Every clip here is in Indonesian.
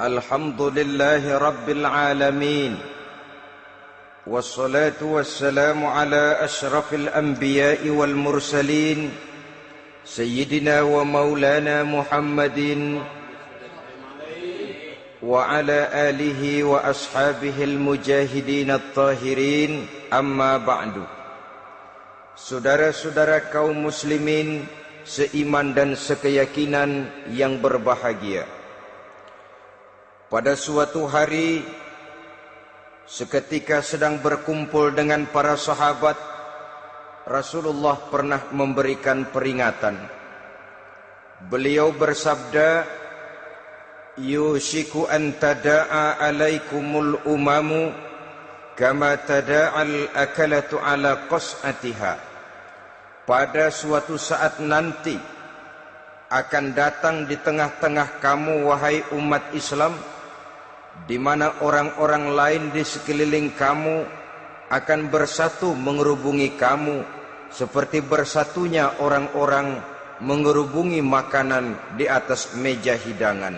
Alhamdulillahi Rabbil Alamin. Wassalatu wassalamu ala ashrafil anbiya'i wal mursalin Sayyidina wa maulana Muhammadin wa ala alihi wa ashabihil mujahidin at-tahirin. Amma ba'du. Saudara-saudara kaum muslimin seiman dan sekeyakinan yang berbahagia, pada suatu hari seketika sedang berkumpul dengan para sahabat, Rasulullah pernah memberikan peringatan. Beliau bersabda, "Yushiku an tada'a alaikumul umamu kama tada'al akalatu ala qas'atiha." Pada suatu saat nanti akan datang di tengah-tengah kamu, wahai umat Islam, di mana orang-orang lain di sekeliling kamu akan bersatu mengerubungi kamu seperti bersatunya orang-orang mengerubungi makanan di atas meja hidangan.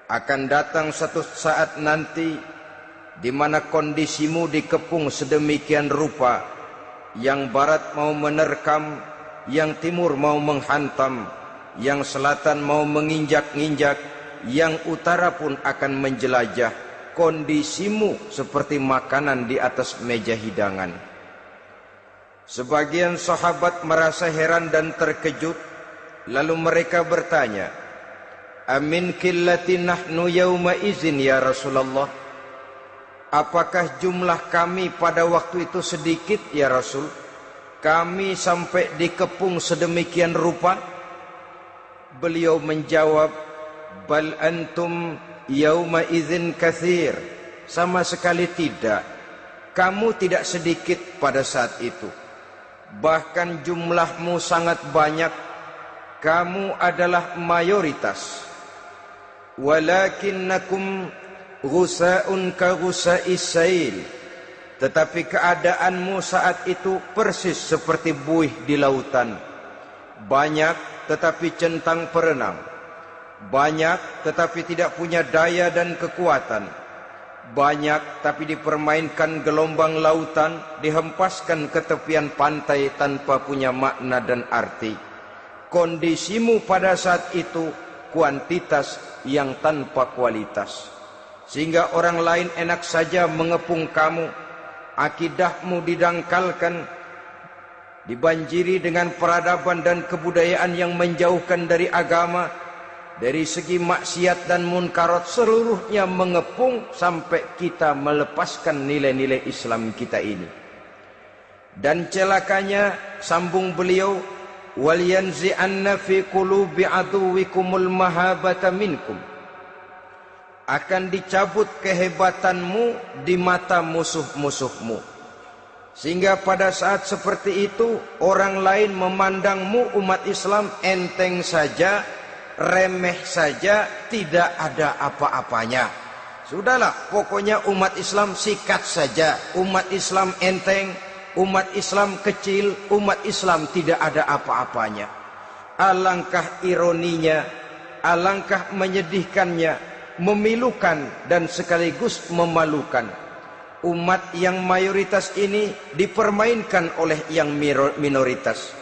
Akan datang satu saat nanti di mana kondisimu dikepung sedemikian rupa, yang barat mau menerkam, yang timur mau menghantam, yang selatan mau menginjak-injak, yang utara pun akan menjelajah. Kondisimu seperti makanan di atas meja hidangan. Sebagian sahabat merasa heran dan terkejut, lalu mereka bertanya, "Amin qillati nahnu yauma izin ya Rasulullah?" Apakah jumlah kami pada waktu itu sedikit ya Rasul? Kami sampai dikepung sedemikian rupa? Beliau menjawab, "Bal antum yauma idzin katsir." Sama sekali tidak. Kamu tidak sedikit pada saat itu. Bahkan jumlahmu sangat banyak. Kamu adalah mayoritas. Walakinnakum ghusa'un ka ghusa'is sail. Tetapi keadaanmu saat itu persis seperti buih di lautan. Banyak tetapi centang perenang. Banyak tetapi tidak punya daya dan kekuatan. Banyak tapi dipermainkan gelombang lautan, dihempaskan ke tepian pantai tanpa punya makna dan arti. Kondisimu pada saat itu kuantitas yang tanpa kualitas, sehingga orang lain enak saja mengepung kamu. Akidahmu didangkalkan, dibanjiri dengan peradaban dan kebudayaan yang menjauhkan dari agama. Dari segi maksiat dan munkarat seluruhnya mengepung sampai kita melepaskan nilai-nilai Islam kita ini. Dan celakanya, sambung beliau, "Wal yanzi'anna fi qulubi aduwikumul mahabata minkum." Akan dicabut kehebatanmu di mata musuh-musuhmu, sehingga pada saat seperti itu orang lain memandangmu umat Islam enteng saja, remeh saja, tidak ada apa-apanya. Sudahlah, pokoknya umat Islam sikat saja. Umat Islam enteng, umat Islam kecil, umat Islam tidak ada apa-apanya. Alangkah ironinya, alangkah menyedihkannya, memilukan dan sekaligus memalukan. Umat yang mayoritas ini dipermainkan oleh yang minoritas.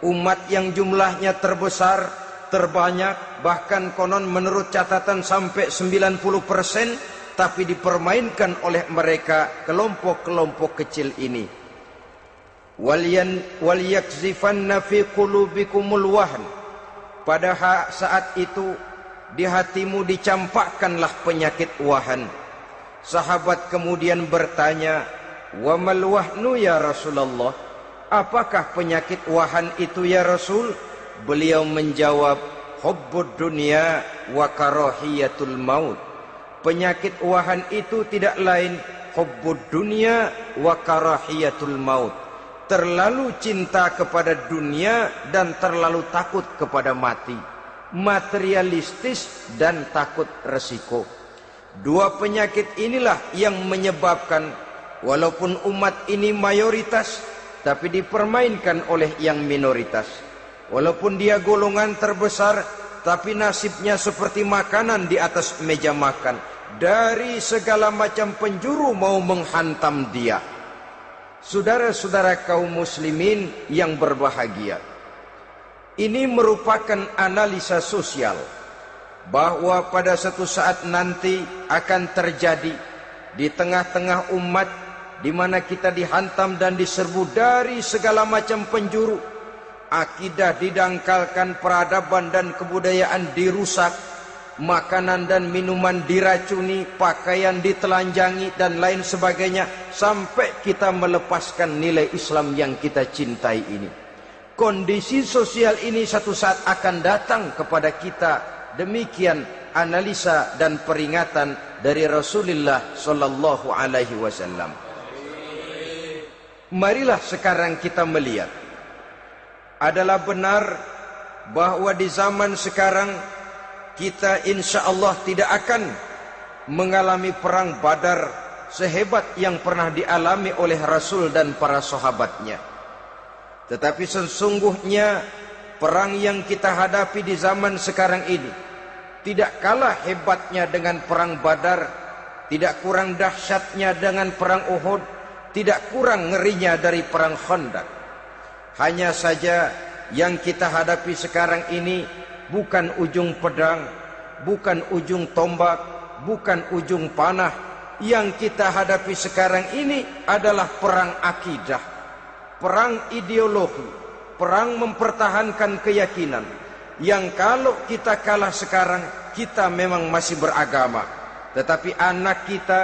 Umat yang jumlahnya terbesar, terbanyak, bahkan konon menurut catatan sampai 90%, tapi dipermainkan oleh mereka kelompok-kelompok kecil ini. Wal yakzifanna fi qulubikumul wahn. Pada saat itu di hatimu dicampakkanlah penyakit wahan. Sahabat kemudian bertanya, "Wa mal wahnu ya Rasulullah?" Apakah penyakit wahan itu ya Rasul? Beliau menjawab, "Hubbud dunya wa karahiyatul maut." Penyakit wahan itu tidak lain hubbud dunya wa karahiyatul maut. Terlalu cinta kepada dunia dan terlalu takut kepada mati. Materialistis dan takut resiko. Dua penyakit inilah yang menyebabkan walaupun umat ini mayoritas, tapi dipermainkan oleh yang minoritas. Walaupun dia golongan terbesar, tapi nasibnya seperti makanan di atas meja makan. Dari segala macam penjuru mau menghantam dia. Saudara-saudara kaum muslimin yang berbahagia, ini merupakan analisa sosial bahwa pada satu saat nanti akan terjadi di tengah-tengah umat di mana kita dihantam dan diserbu dari segala macam penjuru. Akidah didangkalkan, peradaban dan kebudayaan dirusak, makanan dan minuman diracuni, pakaian ditelanjangi dan lain sebagainya, sampai kita melepaskan nilai Islam yang kita cintai ini. Kondisi sosial ini satu saat akan datang kepada kita. Demikian analisa dan peringatan dari Rasulullah sallallahu alaihi wasallam. Marilah sekarang kita melihat, adalah benar bahwa di zaman sekarang kita insya Allah tidak akan mengalami perang Badar sehebat yang pernah dialami oleh Rasul dan para sahabatnya. Tetapi sesungguhnya perang yang kita hadapi di zaman sekarang ini tidak kalah hebatnya dengan perang Badar, tidak kurang dahsyatnya dengan perang Uhud, tidak kurang ngerinya dari perang Khandaq. Hanya saja yang kita hadapi sekarang ini bukan ujung pedang, bukan ujung tombak, bukan ujung panah. Yang kita hadapi sekarang ini adalah perang akidah, perang ideologi, perang mempertahankan keyakinan. Yang kalau kita kalah sekarang, kita memang masih beragama. Tetapi anak kita,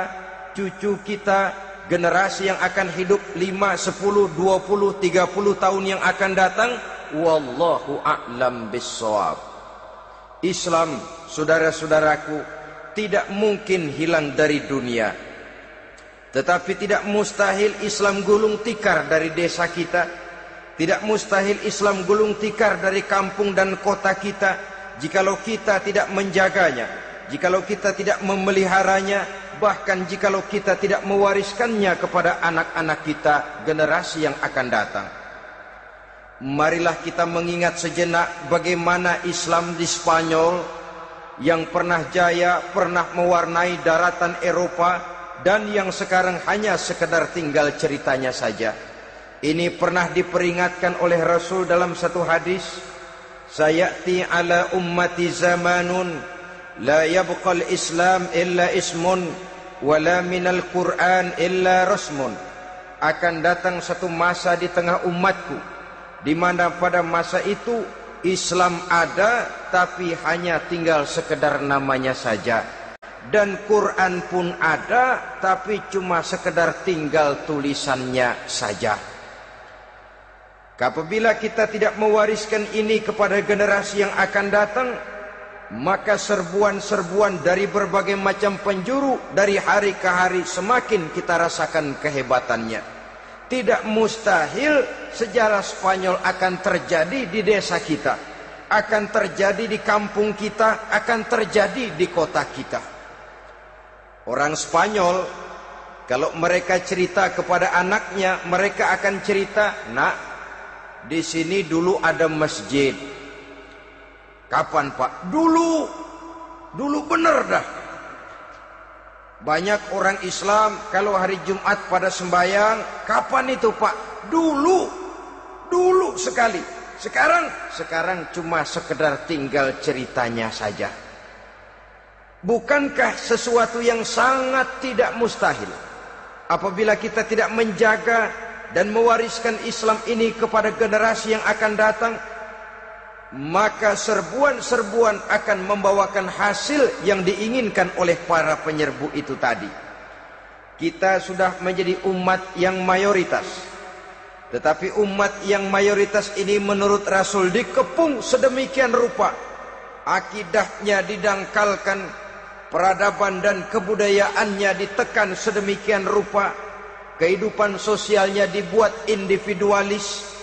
cucu kita, generasi yang akan hidup 5, 10, 20, 30 tahun yang akan datang, wallahu a'lam bissawab. Islam, saudara-saudaraku, tidak mungkin hilang dari dunia. Tetapi tidak mustahil Islam gulung tikar dari desa kita. Tidak mustahil Islam gulung tikar dari kampung dan kota kita, jikalau kita tidak menjaganya, jikalau kita tidak memeliharanya, bahkan jikalau kita tidak mewariskannya kepada anak-anak kita, generasi yang akan datang. Marilah kita mengingat sejenak bagaimana Islam di Spanyol yang pernah jaya, pernah mewarnai daratan Eropa, dan yang sekarang hanya sekedar tinggal ceritanya saja. Ini pernah diperingatkan oleh Rasul dalam satu hadis, sayati ala ummati zamanun la yabqal Islam illa ismun wala minal Quran illa rasmun. Akan datang satu masa di tengah umatku di mana pada masa itu Islam ada tapi hanya tinggal sekedar namanya saja, dan Quran pun ada tapi cuma sekedar tinggal tulisannya saja. Apabila kita tidak mewariskan ini kepada generasi yang akan datang, maka serbuan-serbuan dari berbagai macam penjuru dari hari ke hari semakin kita rasakan kehebatannya. Tidak mustahil sejarah Spanyol akan terjadi di desa kita, akan terjadi di kampung kita, akan terjadi di kota kita. Orang Spanyol kalau mereka cerita kepada anaknya, mereka akan cerita, "Nak, di sini dulu ada masjid." Kapan, Pak? Dulu bener dah. Banyak orang Islam kalau hari Jumat pada sembahyang, kapan itu, Pak? Dulu sekali. Sekarang cuma sekedar tinggal ceritanya saja. Bukankah sesuatu yang sangat tidak mustahil apabila kita tidak menjaga dan mewariskan Islam ini kepada generasi yang akan datang? Maka serbuan-serbuan akan membawakan hasil yang diinginkan oleh para penyerbu itu tadi. Kita sudah menjadi umat yang mayoritas, tetapi umat yang mayoritas ini menurut Rasul dikepung sedemikian rupa, akidahnya didangkalkan, peradaban dan kebudayaannya ditekan sedemikian rupa, kehidupan sosialnya dibuat individualis.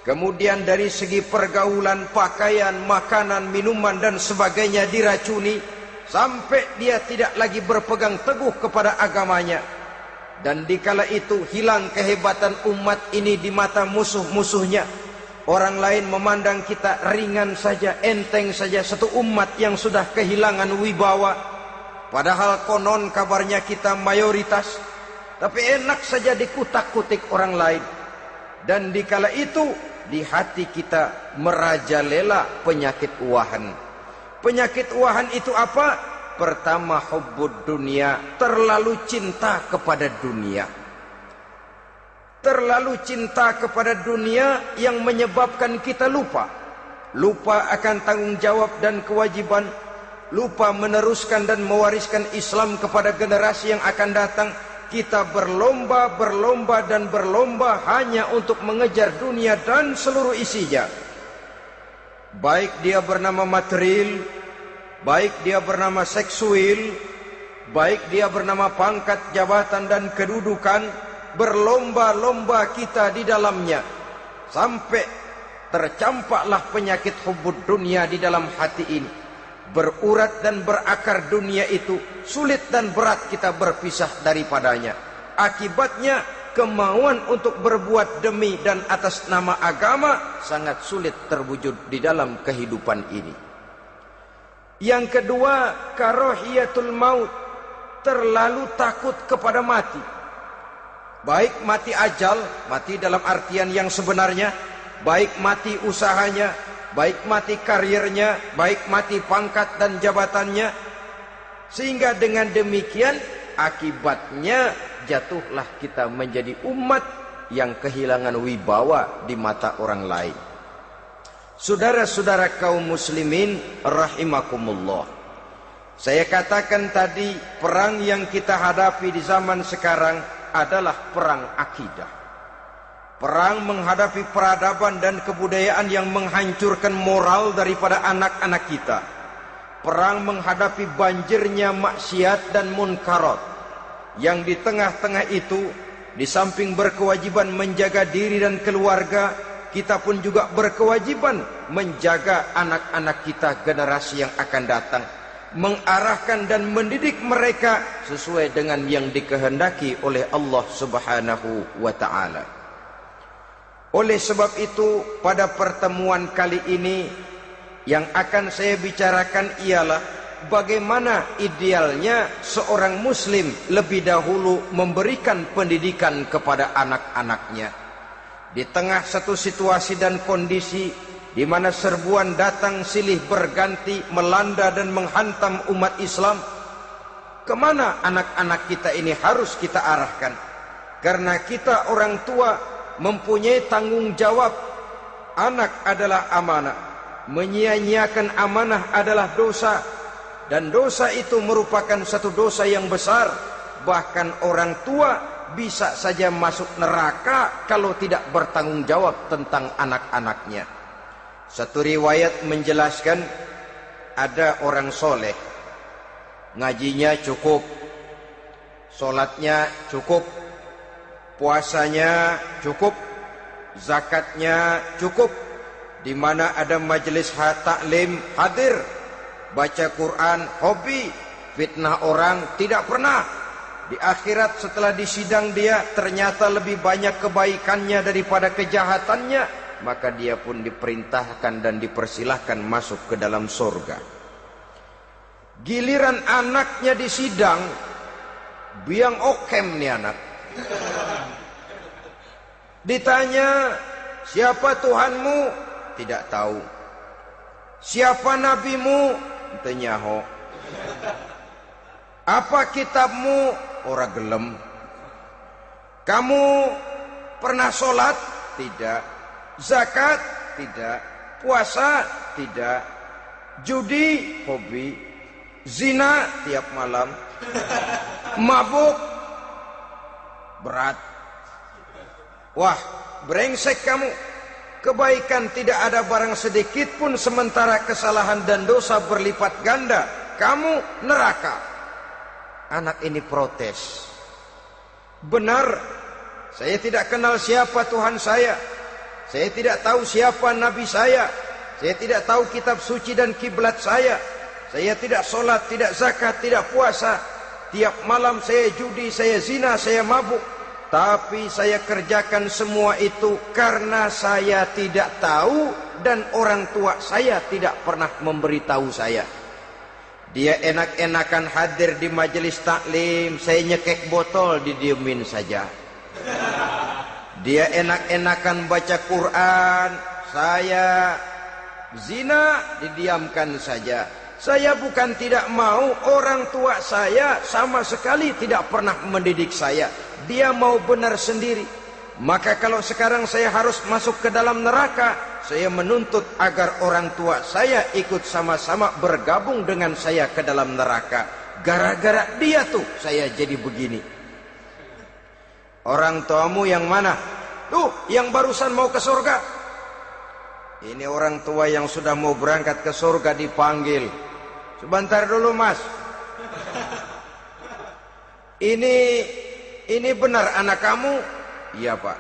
Kemudian dari segi pergaulan, pakaian, makanan, minuman dan sebagainya diracuni, sampai dia tidak lagi berpegang teguh kepada agamanya. Dan dikala itu hilang kehebatan umat ini di mata musuh-musuhnya. Orang lain memandang kita ringan saja, enteng saja, satu umat yang sudah kehilangan wibawa. Padahal konon kabarnya kita mayoritas, tapi enak saja dikutak-kutik orang lain. Dan dikala itu di hati kita merajalela penyakit uahan. Penyakit uahan itu apa? Pertama, hubbud dunia, terlalu cinta kepada dunia. Terlalu cinta kepada dunia yang menyebabkan kita lupa akan tanggung jawab dan kewajiban, lupa meneruskan dan mewariskan Islam kepada generasi yang akan datang. Kita berlomba hanya untuk mengejar dunia dan seluruh isinya, baik dia bernama material, baik dia bernama seksual, baik dia bernama pangkat, jabatan dan kedudukan. Berlomba-lomba kita di dalamnya sampai tercampaklah penyakit hubbud dunia di dalam hati ini. Berurat dan berakar dunia itu, sulit dan berat kita berpisah daripadanya. Akibatnya kemauan untuk berbuat demi dan atas nama agama sangat sulit terwujud di dalam kehidupan ini. Yang kedua, karahiyatul maut, terlalu takut kepada mati. Baik mati ajal, mati dalam artian yang sebenarnya, baik mati usahanya, baik mati karirnya, baik mati pangkat dan jabatannya. Sehingga dengan demikian akibatnya jatuhlah kita menjadi umat yang kehilangan wibawa di mata orang lain. Saudara-saudara kaum muslimin rahimakumullah, saya katakan tadi, perang yang kita hadapi di zaman sekarang adalah perang akidah. Perang menghadapi peradaban dan kebudayaan yang menghancurkan moral daripada anak-anak kita. Perang menghadapi banjirnya maksiat dan munkarat. Yang di tengah-tengah itu, di samping berkewajiban menjaga diri dan keluarga, kita pun juga berkewajiban menjaga anak-anak kita, generasi yang akan datang, mengarahkan dan mendidik mereka sesuai dengan yang dikehendaki oleh Allah Subhanahu wa ta'ala. Oleh sebab itu, pada pertemuan kali ini yang akan saya bicarakan ialah bagaimana idealnya seorang muslim lebih dahulu memberikan pendidikan kepada anak-anaknya. Di tengah satu situasi dan kondisi di mana serbuan datang silih berganti melanda dan menghantam umat Islam, kemana anak-anak kita ini harus kita arahkan? Karena kita orang tua mempunyai tanggung jawab. Anak adalah amanah, menyia-nyiakan amanah adalah dosa, dan dosa itu merupakan satu dosa yang besar. Bahkan orang tua bisa saja masuk neraka kalau tidak bertanggung jawab tentang anak-anaknya. Satu riwayat menjelaskan ada orang soleh, ngajinya cukup, solatnya cukup, puasanya cukup, zakatnya cukup, di mana ada majelis taklim hadir, baca Quran hobi, fitnah orang tidak pernah. Di akhirat setelah disidang dia ternyata lebih banyak kebaikannya daripada kejahatannya, maka dia pun diperintahkan dan dipersilahkan masuk ke dalam surga. Giliran anaknya disidang, biang okem nih anak. Ditanya, siapa Tuhanmu? Tidak tahu. Siapa nabimu? Tenyaho. Apa kitabmu? Ora gelem. Kamu pernah sholat? Tidak. Zakat? Tidak. Puasa? Tidak. Judi? Hobi. Zina? Tiap malam. Mabuk? Berat. Wah, brengsek kamu. Kebaikan tidak ada barang sedikit pun, sementara kesalahan dan dosa berlipat ganda. Kamu neraka. Anak ini protes. Benar, saya tidak kenal siapa Tuhan saya. Saya tidak tahu siapa Nabi saya. Saya tidak tahu kitab suci dan kiblat saya. Saya tidak sholat, tidak zakat, tidak puasa. Tiap malam saya judi, saya zina, saya mabuk. Tapi saya kerjakan semua itu karena saya tidak tahu dan orang tua saya tidak pernah memberitahu saya. Dia enak-enakan hadir di majelis taklim, saya nyekek botol didiemin saja. Dia enak-enakan baca Quran, saya zina didiamkan saja. Saya bukan tidak mau, orang tua saya sama sekali tidak pernah mendidik saya. Dia mau benar sendiri. Maka kalau sekarang saya harus masuk ke dalam neraka, saya menuntut agar orang tua saya ikut sama-sama bergabung dengan saya ke dalam neraka. Gara-gara dia tuh saya jadi begini. Orang tuamu yang mana? Tuh, yang barusan mau ke surga. Ini orang tua yang sudah mau berangkat ke surga dipanggil. Sebentar dulu mas. Ini benar anak kamu? Iya pak.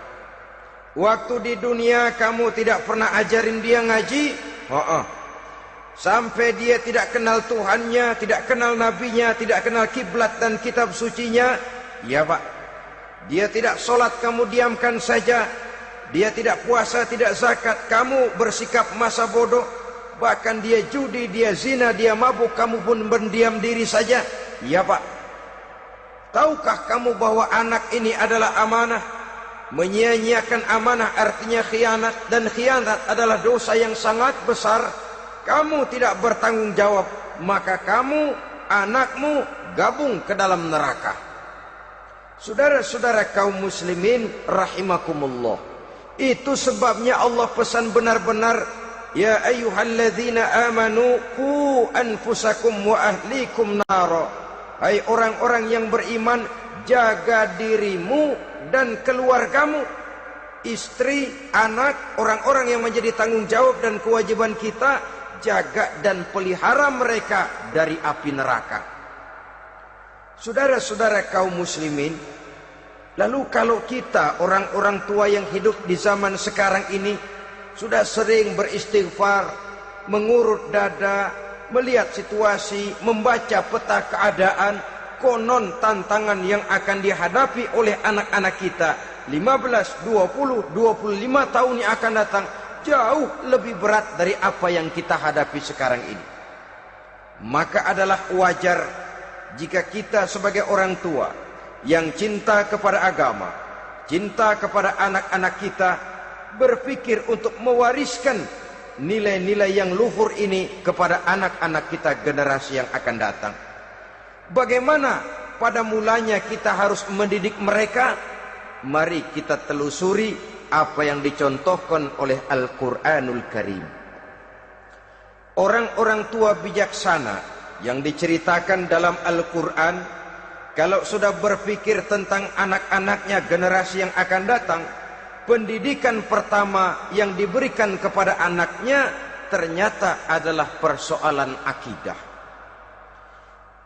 Waktu di dunia kamu tidak pernah ajarin dia ngaji? Sampai dia tidak kenal Tuhannya, tidak kenal nabinya, tidak kenal kiblat dan kitab sucinya? Iya pak. Dia tidak sholat, kamu diamkan saja. Dia tidak puasa, tidak zakat, kamu bersikap masa bodoh. Bahkan dia judi, dia zina, dia mabuk, kamu pun berdiam diri saja. Iya pak. Tahukah kamu bahwa anak ini adalah amanah? Menyia-nyiakan amanah artinya khianat, dan khianat adalah dosa yang sangat besar. Kamu tidak bertanggung jawab, maka kamu, anakmu gabung ke dalam neraka. Saudara-saudara kaum muslimin rahimakumullah, itu sebabnya Allah pesan benar-benar, ya ayyuhalladzina amanu qu anfusakum wa ahlikum nara. Hai orang-orang yang beriman, jaga dirimu dan keluargamu, istri, anak, orang-orang yang menjadi tanggung jawab dan kewajiban kita, jaga dan pelihara mereka dari api neraka. Saudara-saudara kaum muslimin, lalu kalau kita orang-orang tua yang hidup di zaman sekarang ini sudah sering beristighfar, mengurut dada, melihat situasi, membaca peta keadaan, konon tantangan yang akan dihadapi oleh anak-anak kita 15, 20, 25 tahun yang akan datang jauh lebih berat dari apa yang kita hadapi sekarang ini. Maka adalah wajar jika kita sebagai orang tua yang cinta kepada agama, cinta kepada anak-anak kita, berpikir untuk mewariskan nilai-nilai yang luhur ini kepada anak-anak kita generasi yang akan datang. Bagaimana pada mulanya kita harus mendidik mereka? Mari kita telusuri apa yang dicontohkan oleh Al-Quranul Karim. Orang-orang tua bijaksana yang diceritakan dalam Al-Quran, kalau sudah berpikir tentang anak-anaknya generasi yang akan datang, pendidikan pertama yang diberikan kepada anaknya ternyata adalah persoalan akidah.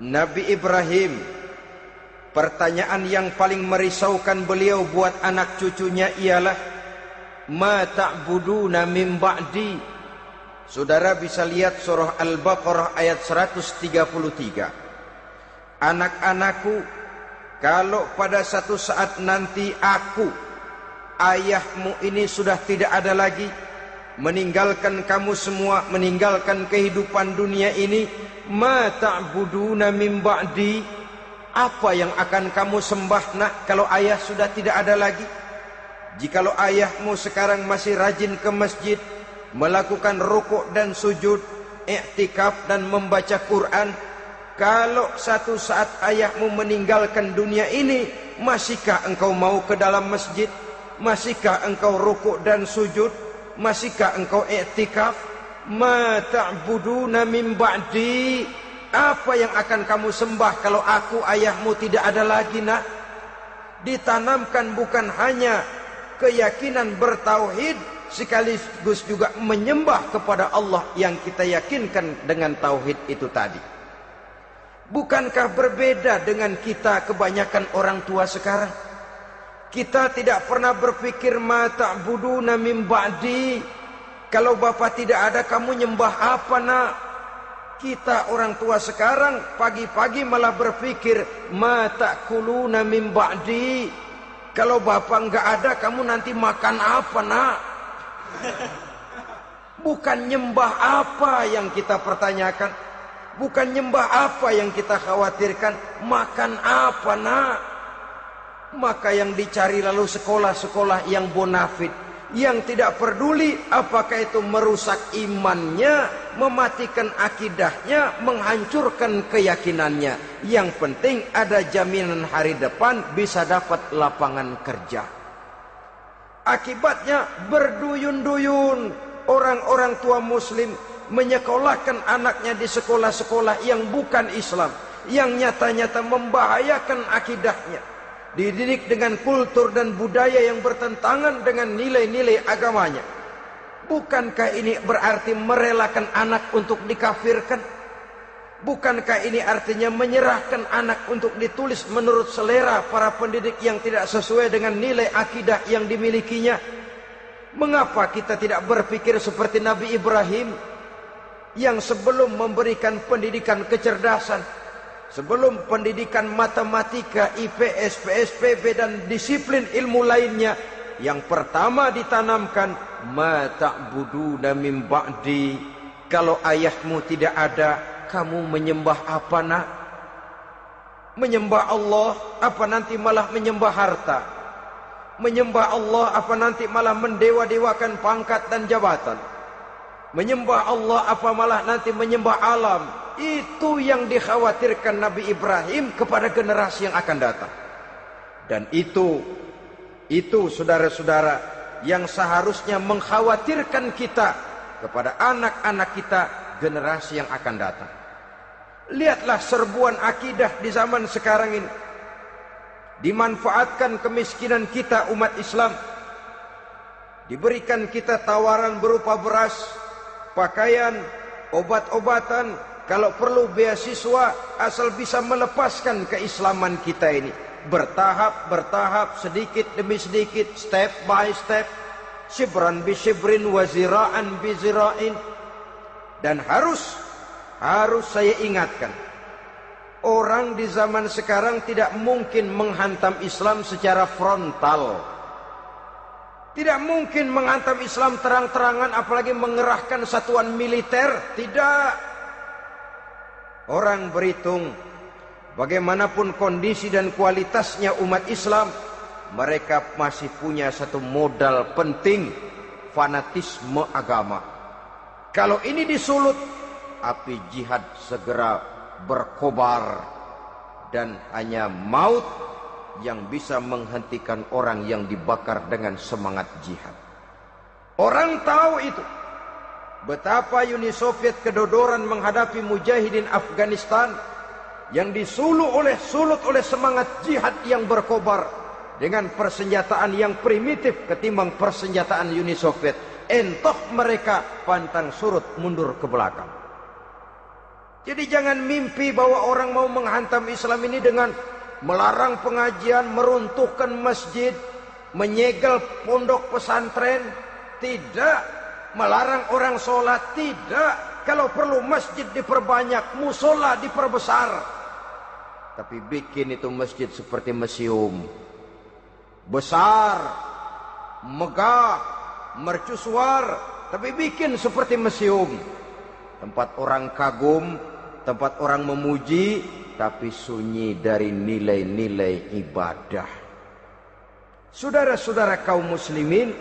Nabi Ibrahim, pertanyaan yang paling merisaukan beliau buat anak cucunya ialah, ma ta'buduna min ba'di. Saudara bisa lihat surah Al-Baqarah ayat 133. Anak-anakku, kalau pada satu saat nanti aku, ayahmu ini sudah tidak ada lagi, meninggalkan kamu semua, meninggalkan kehidupan dunia ini, ma ta'buduna min ba'di, apa yang akan kamu sembah nak kalau ayah sudah tidak ada lagi? Jikalau ayahmu sekarang masih rajin ke masjid, melakukan rukuk dan sujud, i'tikaf dan membaca Quran, kalau satu saat ayahmu meninggalkan dunia ini, masihkah engkau mau ke dalam masjid? Masihkah engkau rukuk dan sujud? Masihkah engkau i'tikaf? Ma ta'buduna min ba'di, apa yang akan kamu sembah kalau aku ayahmu tidak ada lagi nak? Ditanamkan bukan hanya keyakinan bertauhid, sekaligus juga menyembah kepada Allah yang kita yakinkan dengan tauhid itu tadi. Bukankah berbeda dengan kita kebanyakan orang tua sekarang? Kita tidak pernah berpikir ma ta'buduna min ba'di, kalau bapak tidak ada kamu nyembah apa nak? Kita orang tua sekarang pagi-pagi malah berpikir ma ta'kuluna min ba'di, Kalau bapak nggak ada, kamu nanti makan apa, nak? Bukan nyembah apa yang kita pertanyakan, bukan nyembah apa yang kita khawatirkan, makan apa, nak? Maka yang dicari lalu sekolah-sekolah yang bonafit, yang tidak peduli apakah itu merusak imannya, mematikan akidahnya, menghancurkan keyakinannya. Yang penting ada jaminan hari depan bisa dapat lapangan kerja. Akibatnya berduyun-duyun orang-orang tua muslim menyekolahkan anaknya di sekolah-sekolah yang bukan Islam, yang nyata-nyata membahayakan akidahnya, dididik dengan kultur dan budaya yang bertentangan dengan nilai-nilai agamanya. Bukankah ini berarti merelakan anak untuk dikafirkan? Bukankah ini artinya menyerahkan anak untuk ditulis menurut selera para pendidik yang tidak sesuai dengan nilai akidah yang dimilikinya? Mengapa kita tidak berpikir seperti Nabi Ibrahim yang sebelum memberikan pendidikan kecerdasan, sebelum pendidikan matematika, IPS, PSPB dan disiplin ilmu lainnya, yang pertama ditanamkan, ma ta'buduna min ba'di, kalau ayahmu tidak ada, kamu menyembah apa, nak? Menyembah Allah apa nanti malah menyembah harta? Menyembah Allah apa nanti malah mendewa-dewakan pangkat dan jabatan? Menyembah Allah apa malah nanti menyembah alam? Itu yang dikhawatirkan Nabi Ibrahim kepada generasi yang akan datang. Dan itu saudara-saudara yang seharusnya mengkhawatirkan kita kepada anak-anak kita, generasi yang akan datang. Lihatlah serbuan akidah di zaman sekarang ini. Dimanfaatkan kemiskinan kita umat Islam. Diberikan kita tawaran berupa beras, pakaian, obat-obatan, kalau perlu beasiswa, asal bisa melepaskan keislaman kita ini. Bertahap, sedikit demi sedikit, step by step, shibran bi shibrin wa zira'an bi zira'in. Dan harus saya ingatkan, orang di zaman sekarang tidak mungkin menghantam Islam secara frontal. Tidak mungkin menghantam Islam terang-terangan, apalagi mengerahkan satuan militer. Tidak. Orang berhitung bagaimanapun kondisi dan kualitasnya umat Islam, mereka masih punya satu modal penting, fanatisme agama. Kalau ini disulut, api jihad segera berkobar, dan hanya maut yang bisa menghentikan orang yang dibakar dengan semangat jihad. Orang tahu itu. Betapa Uni Soviet kedodoran menghadapi mujahidin Afghanistan yang disulut oleh semangat jihad yang berkobar dengan persenjataan yang primitif ketimbang persenjataan Uni Soviet. Entah mereka pantang surut mundur ke belakang. Jadi jangan mimpi bahwa orang mau menghantam Islam ini dengan melarang pengajian, meruntuhkan masjid, menyegel pondok pesantren. Tidak. Melarang orang sholat. Tidak. Kalau perlu masjid diperbanyak, musola diperbesar. Tapi bikin itu masjid seperti museum. Besar, megah, mercusuar, tapi bikin seperti museum. Tempat orang kagum, tempat orang memuji, tapi sunyi dari nilai-nilai ibadah. Saudara-saudara kaum muslimin,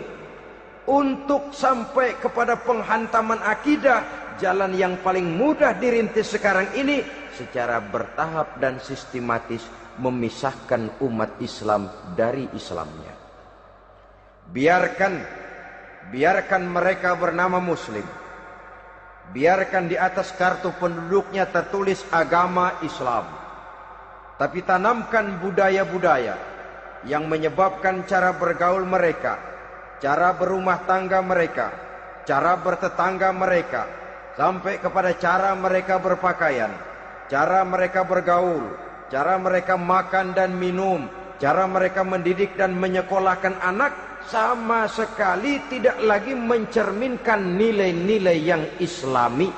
untuk sampai kepada penghantaman akidah, jalan yang paling mudah dirintis sekarang ini secara bertahap dan sistematis, memisahkan umat Islam dari Islamnya. Biarkan mereka bernama muslim. Biarkan di atas kartu penduduknya tertulis agama Islam. Tapi tanamkan budaya-budaya yang menyebabkan cara bergaul mereka, cara berumah tangga mereka, cara bertetangga mereka, sampai kepada cara mereka berpakaian, cara mereka bergaul, cara mereka makan dan minum, cara mereka mendidik dan menyekolahkan anak, sama sekali tidak lagi mencerminkan nilai-nilai yang Islami.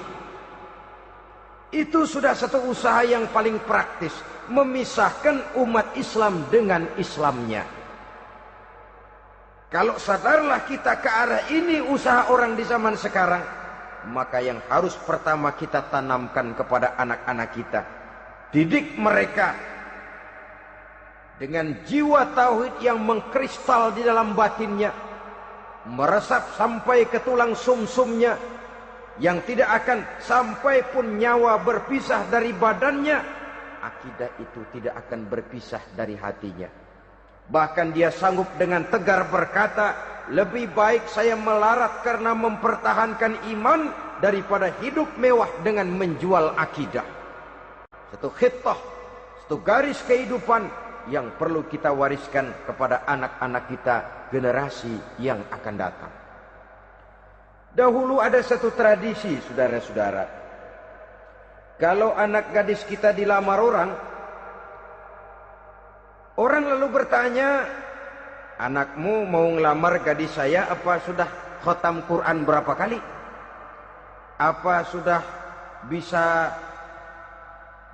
Itu sudah satu usaha yang paling praktis, memisahkan umat Islam dengan Islamnya. Kalau sadarlah kita ke arah ini usaha orang di zaman sekarang, maka yang harus pertama kita tanamkan kepada anak-anak kita, didik mereka dengan jiwa tauhid yang mengkristal di dalam batinnya, meresap sampai ke tulang sumsumnya, yang tidak akan sampai pun nyawa berpisah dari badannya, akidah itu tidak akan berpisah dari hatinya. Bahkan dia sanggup dengan tegar berkata, lebih baik saya melarat karena mempertahankan iman daripada hidup mewah dengan menjual akidah. Satu khittah, satu garis kehidupan yang perlu kita wariskan kepada anak-anak kita, generasi yang akan datang. Dahulu ada satu tradisi, saudara-saudara. Kalau anak gadis kita dilamar orang, orang lalu bertanya, anakmu mau ngelamar gadis saya, apa sudah khatam Quran berapa kali? Apa sudah bisa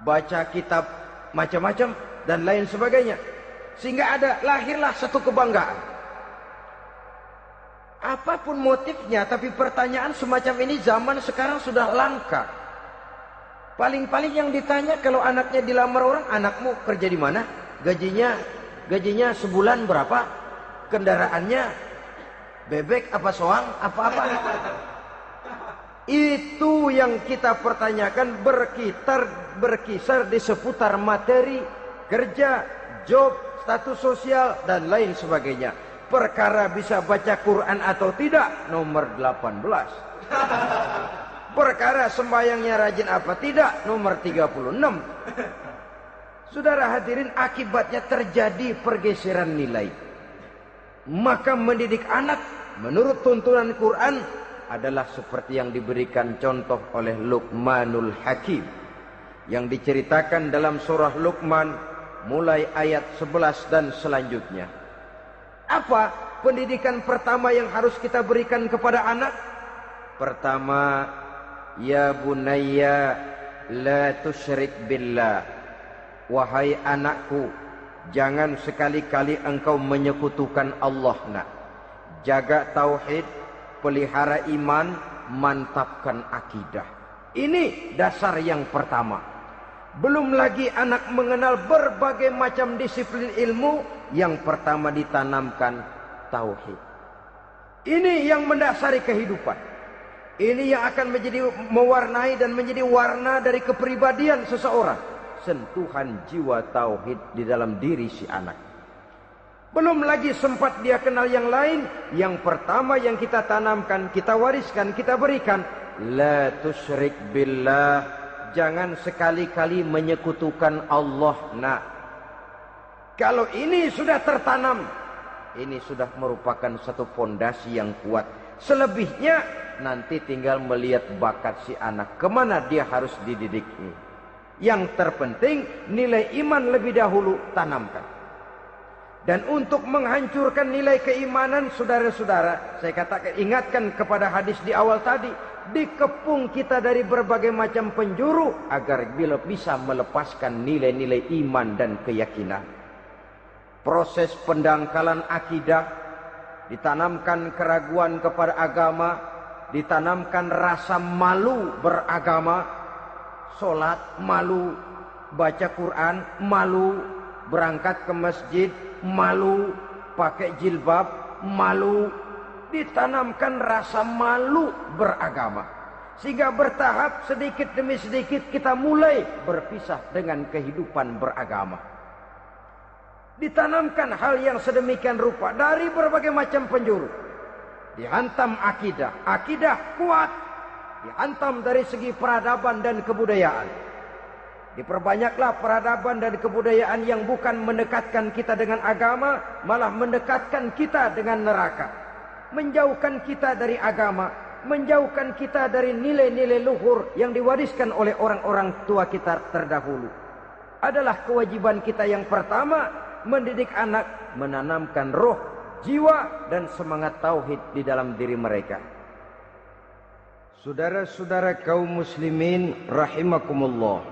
baca kitab macam-macam dan lain sebagainya? Sehingga lahirlah satu kebanggaan. Apapun motifnya, tapi pertanyaan semacam ini zaman sekarang sudah langka. Paling-paling yang ditanya kalau anaknya dilamar orang, anakmu kerja di mana? Gajinya sebulan berapa? Kendaraannya bebek apa soang? Apa-apa? Itu yang kita pertanyakan, berkisar di seputar materi, kerja, job, status sosial, dan lain sebagainya. Perkara bisa baca Quran atau tidak, nomor 18. Perkara sembahyangnya rajin apa tidak, nomor 36. Saudara hadirin, akibatnya terjadi pergeseran nilai. Maka mendidik anak menurut tuntunan Quran adalah seperti yang diberikan contoh oleh Luqmanul Hakim, yang diceritakan dalam surah Luqman mulai ayat 11 dan selanjutnya. Apa pendidikan pertama yang harus kita berikan kepada anak? Pertama, ya bunayya la tusyrik billah. Wahai anakku, jangan sekali-kali engkau menyekutukan Allah, nak. Jaga tauhid, pelihara iman, mantapkan akidah. Ini dasar yang pertama. Belum lagi anak mengenal berbagai macam disiplin ilmu, yang pertama ditanamkan tauhid. Ini yang mendasari kehidupan. Ini yang akan mewarnai dan menjadi warna dari kepribadian seseorang. Sentuhan jiwa tauhid di dalam diri si anak. Belum lagi sempat dia kenal yang lain. Yang pertama yang kita tanamkan, kita wariskan, kita berikan, la tusyrik billah. Jangan sekali-kali menyekutukan Allah, nak. Kalau ini sudah tertanam, ini sudah merupakan satu fondasi yang kuat. Selebihnya nanti tinggal melihat bakat si anak, kemana dia harus dididik ini. Yang terpenting nilai iman lebih dahulu tanamkan. Dan untuk menghancurkan nilai keimanan, saudara-saudara, saya katakan, ingatkan kepada hadis di awal tadi, dikepung kita dari berbagai macam penjuru agar bila bisa melepaskan nilai-nilai iman dan keyakinan. Proses pendangkalan akidah, ditanamkan keraguan kepada agama, ditanamkan rasa malu beragama. Sholat malu, baca Quran malu, berangkat ke masjid malu, pakai jilbab malu. Ditanamkan rasa malu beragama, sehingga bertahap sedikit demi sedikit kita mulai berpisah dengan kehidupan beragama. Ditanamkan hal yang sedemikian rupa dari berbagai macam penjuru. Dihantam akidah, akidah kuat. Dihantam dari segi peradaban dan kebudayaan. Diperbanyaklah peradaban dan kebudayaan yang bukan mendekatkan kita dengan agama, malah mendekatkan kita dengan neraka. Menjauhkan kita dari agama, menjauhkan kita dari nilai-nilai luhur yang diwariskan oleh orang-orang tua kita terdahulu. Adalah kewajiban kita yang pertama, mendidik anak, menanamkan roh, jiwa, dan semangat tauhid di dalam diri mereka. Saudara-saudara kaum muslimin rahimakumullah,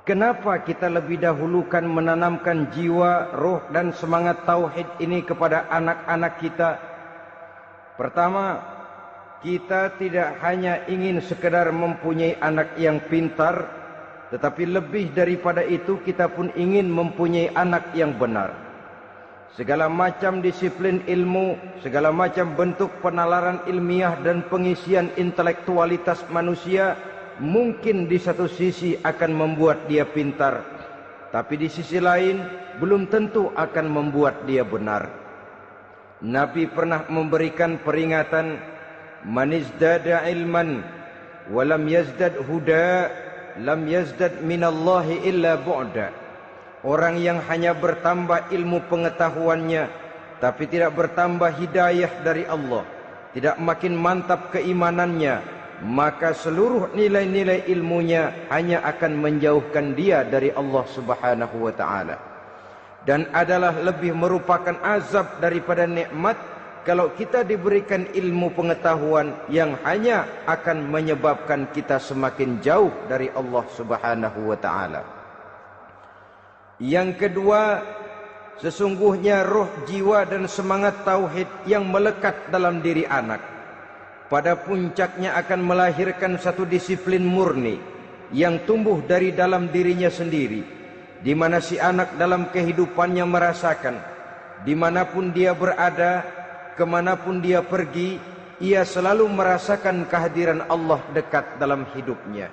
Kenapa kita lebih dahulukan menanamkan jiwa, roh dan semangat tauhid ini kepada anak-anak kita? Pertama, kita tidak hanya ingin sekedar mempunyai anak yang pintar, tetapi lebih daripada itu kita pun ingin mempunyai anak yang benar. Segala macam disiplin ilmu, segala macam bentuk penalaran ilmiah dan pengisian intelektualitas manusia mungkin di satu sisi akan membuat dia pintar, tapi di sisi lain belum tentu akan membuat dia benar. Nabi pernah memberikan peringatan, man izdada ilman walam yazdad huda lam yazdad minallahi illa bu'da. Orang yang hanya bertambah ilmu pengetahuannya tapi tidak bertambah hidayah dari Allah, tidak makin mantap keimanannya, maka seluruh nilai-nilai ilmunya hanya akan menjauhkan dia dari Allah Subhanahu wa taala. Dan adalah lebih merupakan azab daripada nikmat kalau kita diberikan ilmu pengetahuan yang hanya akan menyebabkan kita semakin jauh dari Allah Subhanahu wa taala. Yang kedua, sesungguhnya roh, jiwa dan semangat tauhid yang melekat dalam diri anak pada puncaknya akan melahirkan satu disiplin murni yang tumbuh dari dalam dirinya sendiri, di mana si anak dalam kehidupannya merasakan dimanapun dia berada, kemanapun dia pergi, ia selalu merasakan kehadiran Allah dekat dalam hidupnya.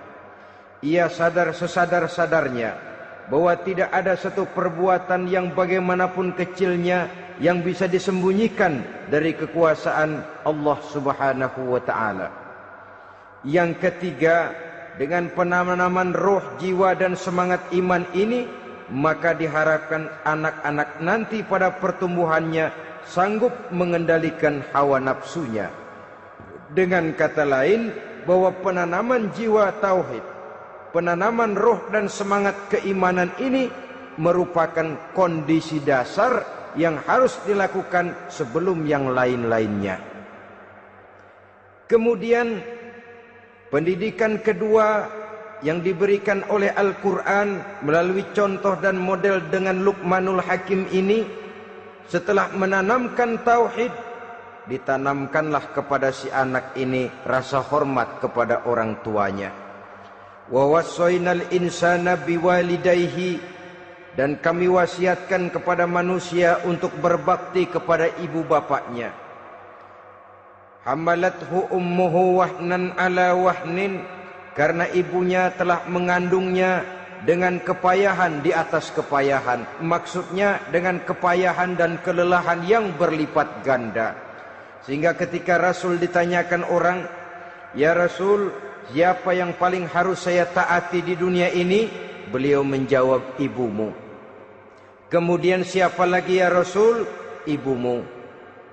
Ia sadar sesadar-sadarnya bahwa tidak ada satu perbuatan yang bagaimanapun kecilnya yang bisa disembunyikan dari kekuasaan Allah Subhanahu wa taala. Yang ketiga, dengan penanaman roh, jiwa dan semangat iman ini, maka diharapkan anak-anak nanti pada pertumbuhannya sanggup mengendalikan hawa nafsunya. Dengan kata lain, bahwa penanaman jiwa tauhid, penanaman roh dan semangat keimanan ini merupakan kondisi dasar yang harus dilakukan sebelum yang lain-lainnya. Kemudian pendidikan kedua yang diberikan oleh Al-Quran melalui contoh dan model dengan Luqmanul Hakim ini, setelah menanamkan tauhid, ditanamkanlah kepada si anak ini rasa hormat kepada orang tuanya. Wa wassaynal insana biwalidayhi, dan kami wasiatkan kepada manusia untuk berbakti kepada ibu bapaknya. Hamalathu ummuhu wahnan ala wahnin, karena ibunya telah mengandungnya dengan kepayahan di atas kepayahan. Maksudnya dengan kepayahan dan kelelahan yang berlipat ganda. Sehingga ketika Rasul ditanyakan orang, "Ya Rasul, siapa yang paling harus saya taati di dunia ini?" Beliau menjawab, "Ibumu." Kemudian, "Siapa lagi ya Rasul?" "Ibumu."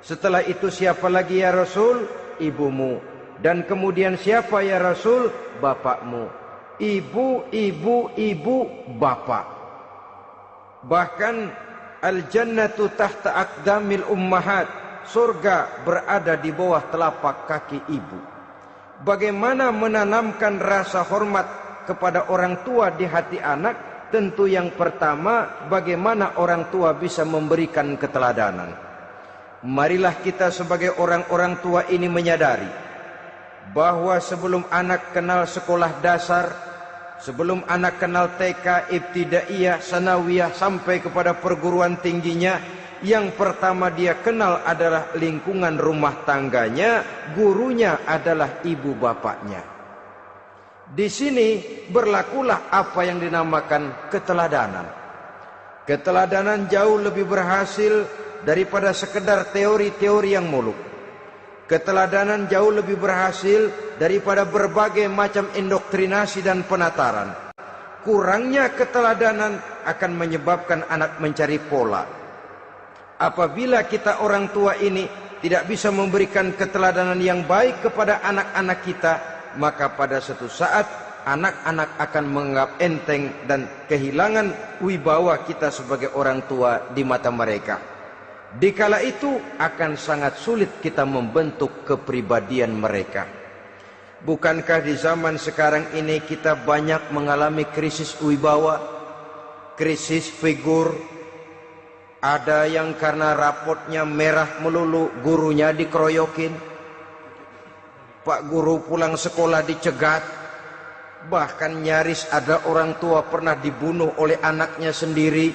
Setelah itu, "Siapa lagi ya Rasul?" "Ibumu." Dan kemudian, "Siapa ya Rasul?" "Bapakmu." Ibu, ibu, ibu, bapak. Bahkan al-jannatu tahta aqdamil ummahat, surga berada di bawah telapak kaki ibu. Bagaimana menanamkan rasa hormat kepada orang tua di hati anak? Tentu yang pertama, bagaimana orang tua bisa memberikan keteladanan. Marilah kita sebagai orang-orang tua ini menyadari bahwa sebelum anak kenal sekolah dasar, sebelum anak kenal TK, ibtidaiyah, sanawiyah sampai kepada perguruan tingginya, yang pertama dia kenal adalah lingkungan rumah tangganya, gurunya adalah ibu bapaknya. Di sini berlakulah apa yang dinamakan keteladanan. Keteladanan jauh lebih berhasil daripada sekedar teori-teori yang muluk. Keteladanan jauh lebih berhasil daripada berbagai macam indoktrinasi dan penataran. Kurangnya keteladanan akan menyebabkan anak mencari pola. Apabila kita orang tua ini tidak bisa memberikan keteladanan yang baik kepada anak-anak kita, maka pada suatu saat anak-anak akan menganggap enteng dan kehilangan wibawa kita sebagai orang tua di mata mereka. Dikala itu akan sangat sulit kita membentuk kepribadian mereka. Bukankah di zaman sekarang ini kita banyak mengalami krisis wibawa, krisis figur? Ada yang karena rapotnya merah melulu, gurunya dikeroyokin. Pak guru pulang sekolah dicegat. Bahkan nyaris ada orang tua pernah dibunuh oleh anaknya sendiri.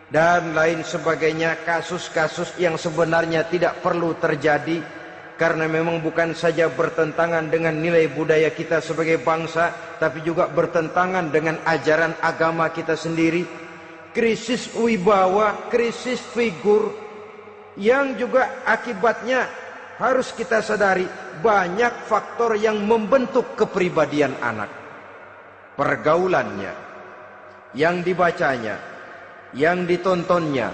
Dan lain sebagainya, kasus-kasus yang sebenarnya tidak perlu terjadi, karena memang bukan saja bertentangan dengan nilai budaya kita sebagai bangsa, tapi juga bertentangan dengan ajaran agama kita sendiri. Krisis wibawa, krisis figur, yang juga akibatnya harus kita sadari banyak faktor yang membentuk kepribadian anak. Pergaulannya, yang dibacanya, yang ditontonnya,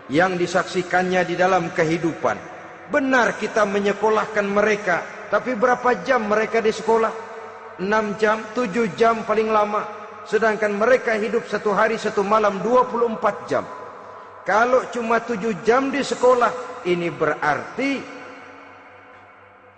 yang disaksikannya di dalam kehidupan. Benar kita menyekolahkan mereka, tapi berapa jam mereka di sekolah? 6 jam, 7 jam paling lama. Sedangkan mereka hidup satu hari satu malam 24 jam. Kalau cuma 7 jam di sekolah, ini berarti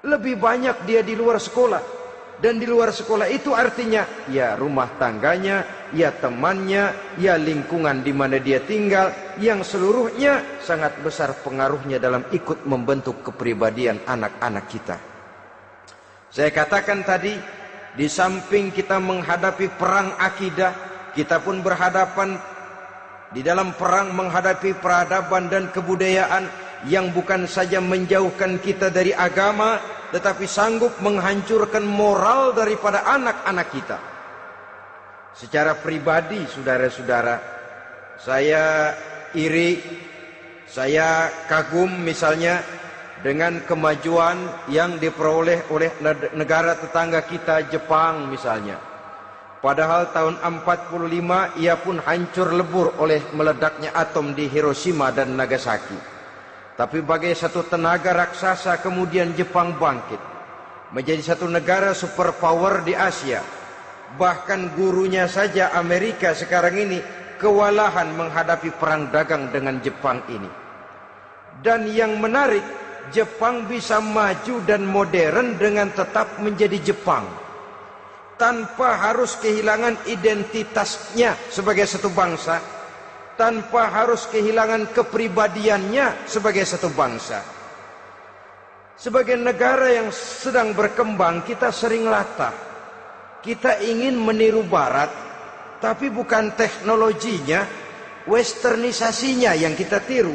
lebih banyak dia di luar sekolah. Dan di luar sekolah itu artinya ya rumah tangganya, ya temannya, ya lingkungan di mana dia tinggal, yang seluruhnya sangat besar pengaruhnya dalam ikut membentuk kepribadian anak-anak kita. Saya katakan tadi, di samping kita menghadapi perang akidah, kita pun berhadapan di dalam perang menghadapi peradaban dan kebudayaan yang bukan saja menjauhkan kita dari agama, tetapi sanggup menghancurkan moral daripada anak-anak kita. Secara pribadi, saudara-saudara, saya iri, saya kagum misalnya dengan kemajuan yang diperoleh oleh negara tetangga kita, Jepang misalnya. Padahal tahun 45 ia pun hancur lebur oleh meledaknya atom di Hiroshima dan Nagasaki. Tapi bagai satu tenaga raksasa kemudian Jepang bangkit menjadi satu negara superpower di Asia. Bahkan gurunya saja Amerika sekarang ini kewalahan menghadapi perang dagang dengan Jepang ini. Dan yang menarik, Jepang bisa maju dan modern dengan tetap menjadi Jepang, tanpa harus kehilangan identitasnya sebagai satu bangsa, tanpa harus kehilangan kepribadiannya sebagai satu bangsa. Sebagai negara yang sedang berkembang, kita sering latah. Kita ingin meniru Barat, tapi bukan teknologinya, westernisasinya yang kita tiru.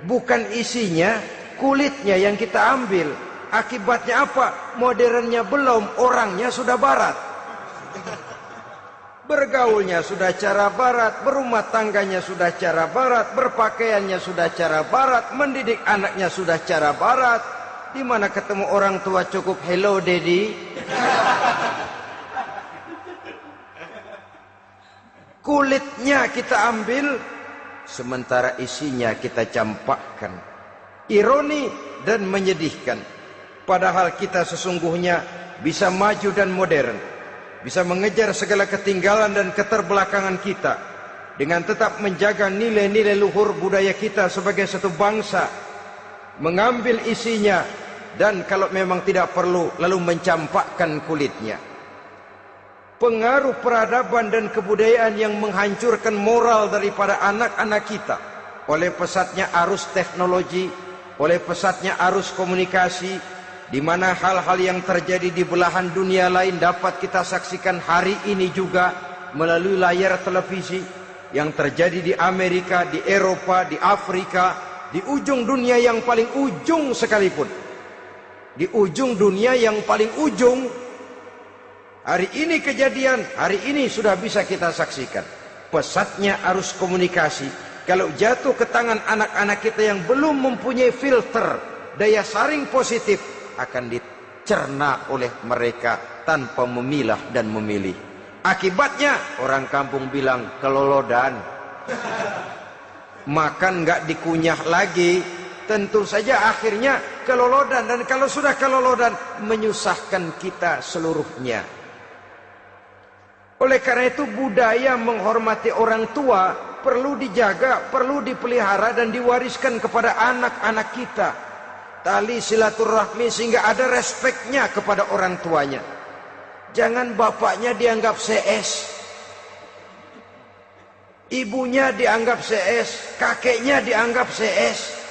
Bukan isinya, kulitnya yang kita ambil. Akibatnya apa? Modernnya belum, orangnya sudah Barat. Bergaulnya sudah cara Barat, berumah tangganya sudah cara Barat, berpakaiannya sudah cara Barat, mendidik anaknya sudah cara Barat. Di mana ketemu orang tua cukup hello daddy. Kulitnya kita ambil, sementara isinya kita campakkan. Ironi dan menyedihkan. Padahal kita sesungguhnya bisa maju dan modern, bisa mengejar segala ketinggalan dan keterbelakangan kita, dengan tetap menjaga nilai-nilai luhur budaya kita sebagai satu bangsa, mengambil isinya, dan kalau memang tidak perlu, lalu mencampakkan kulitnya. Pengaruh peradaban dan kebudayaan yang menghancurkan moral daripada anak-anak kita oleh pesatnya arus teknologi, oleh pesatnya arus komunikasi, di mana hal-hal yang terjadi di belahan dunia lain dapat kita saksikan hari ini juga melalui layar televisi, yang terjadi di Amerika, di Eropa, di Afrika, di ujung dunia yang paling ujung sekalipun. Di ujung dunia yang paling ujung, hari ini kejadian, hari ini sudah bisa kita saksikan. Pesatnya arus komunikasi, kalau jatuh ke tangan anak-anak kita yang belum mempunyai filter, daya saring positif, akan dicerna oleh mereka tanpa memilah dan memilih. Akibatnya orang kampung bilang kelolodan. Makan nggak dikunyah lagi, tentu saja akhirnya kelolodan. Dan kalau sudah kelolodan, menyusahkan kita seluruhnya. Oleh karena itu budaya menghormati orang tua perlu dijaga, perlu dipelihara dan diwariskan kepada anak-anak kita. tali silaturahmi sehingga ada respeknya kepada orang tuanya. Jangan bapaknya dianggap CS, ibunya dianggap CS, kakeknya dianggap CS.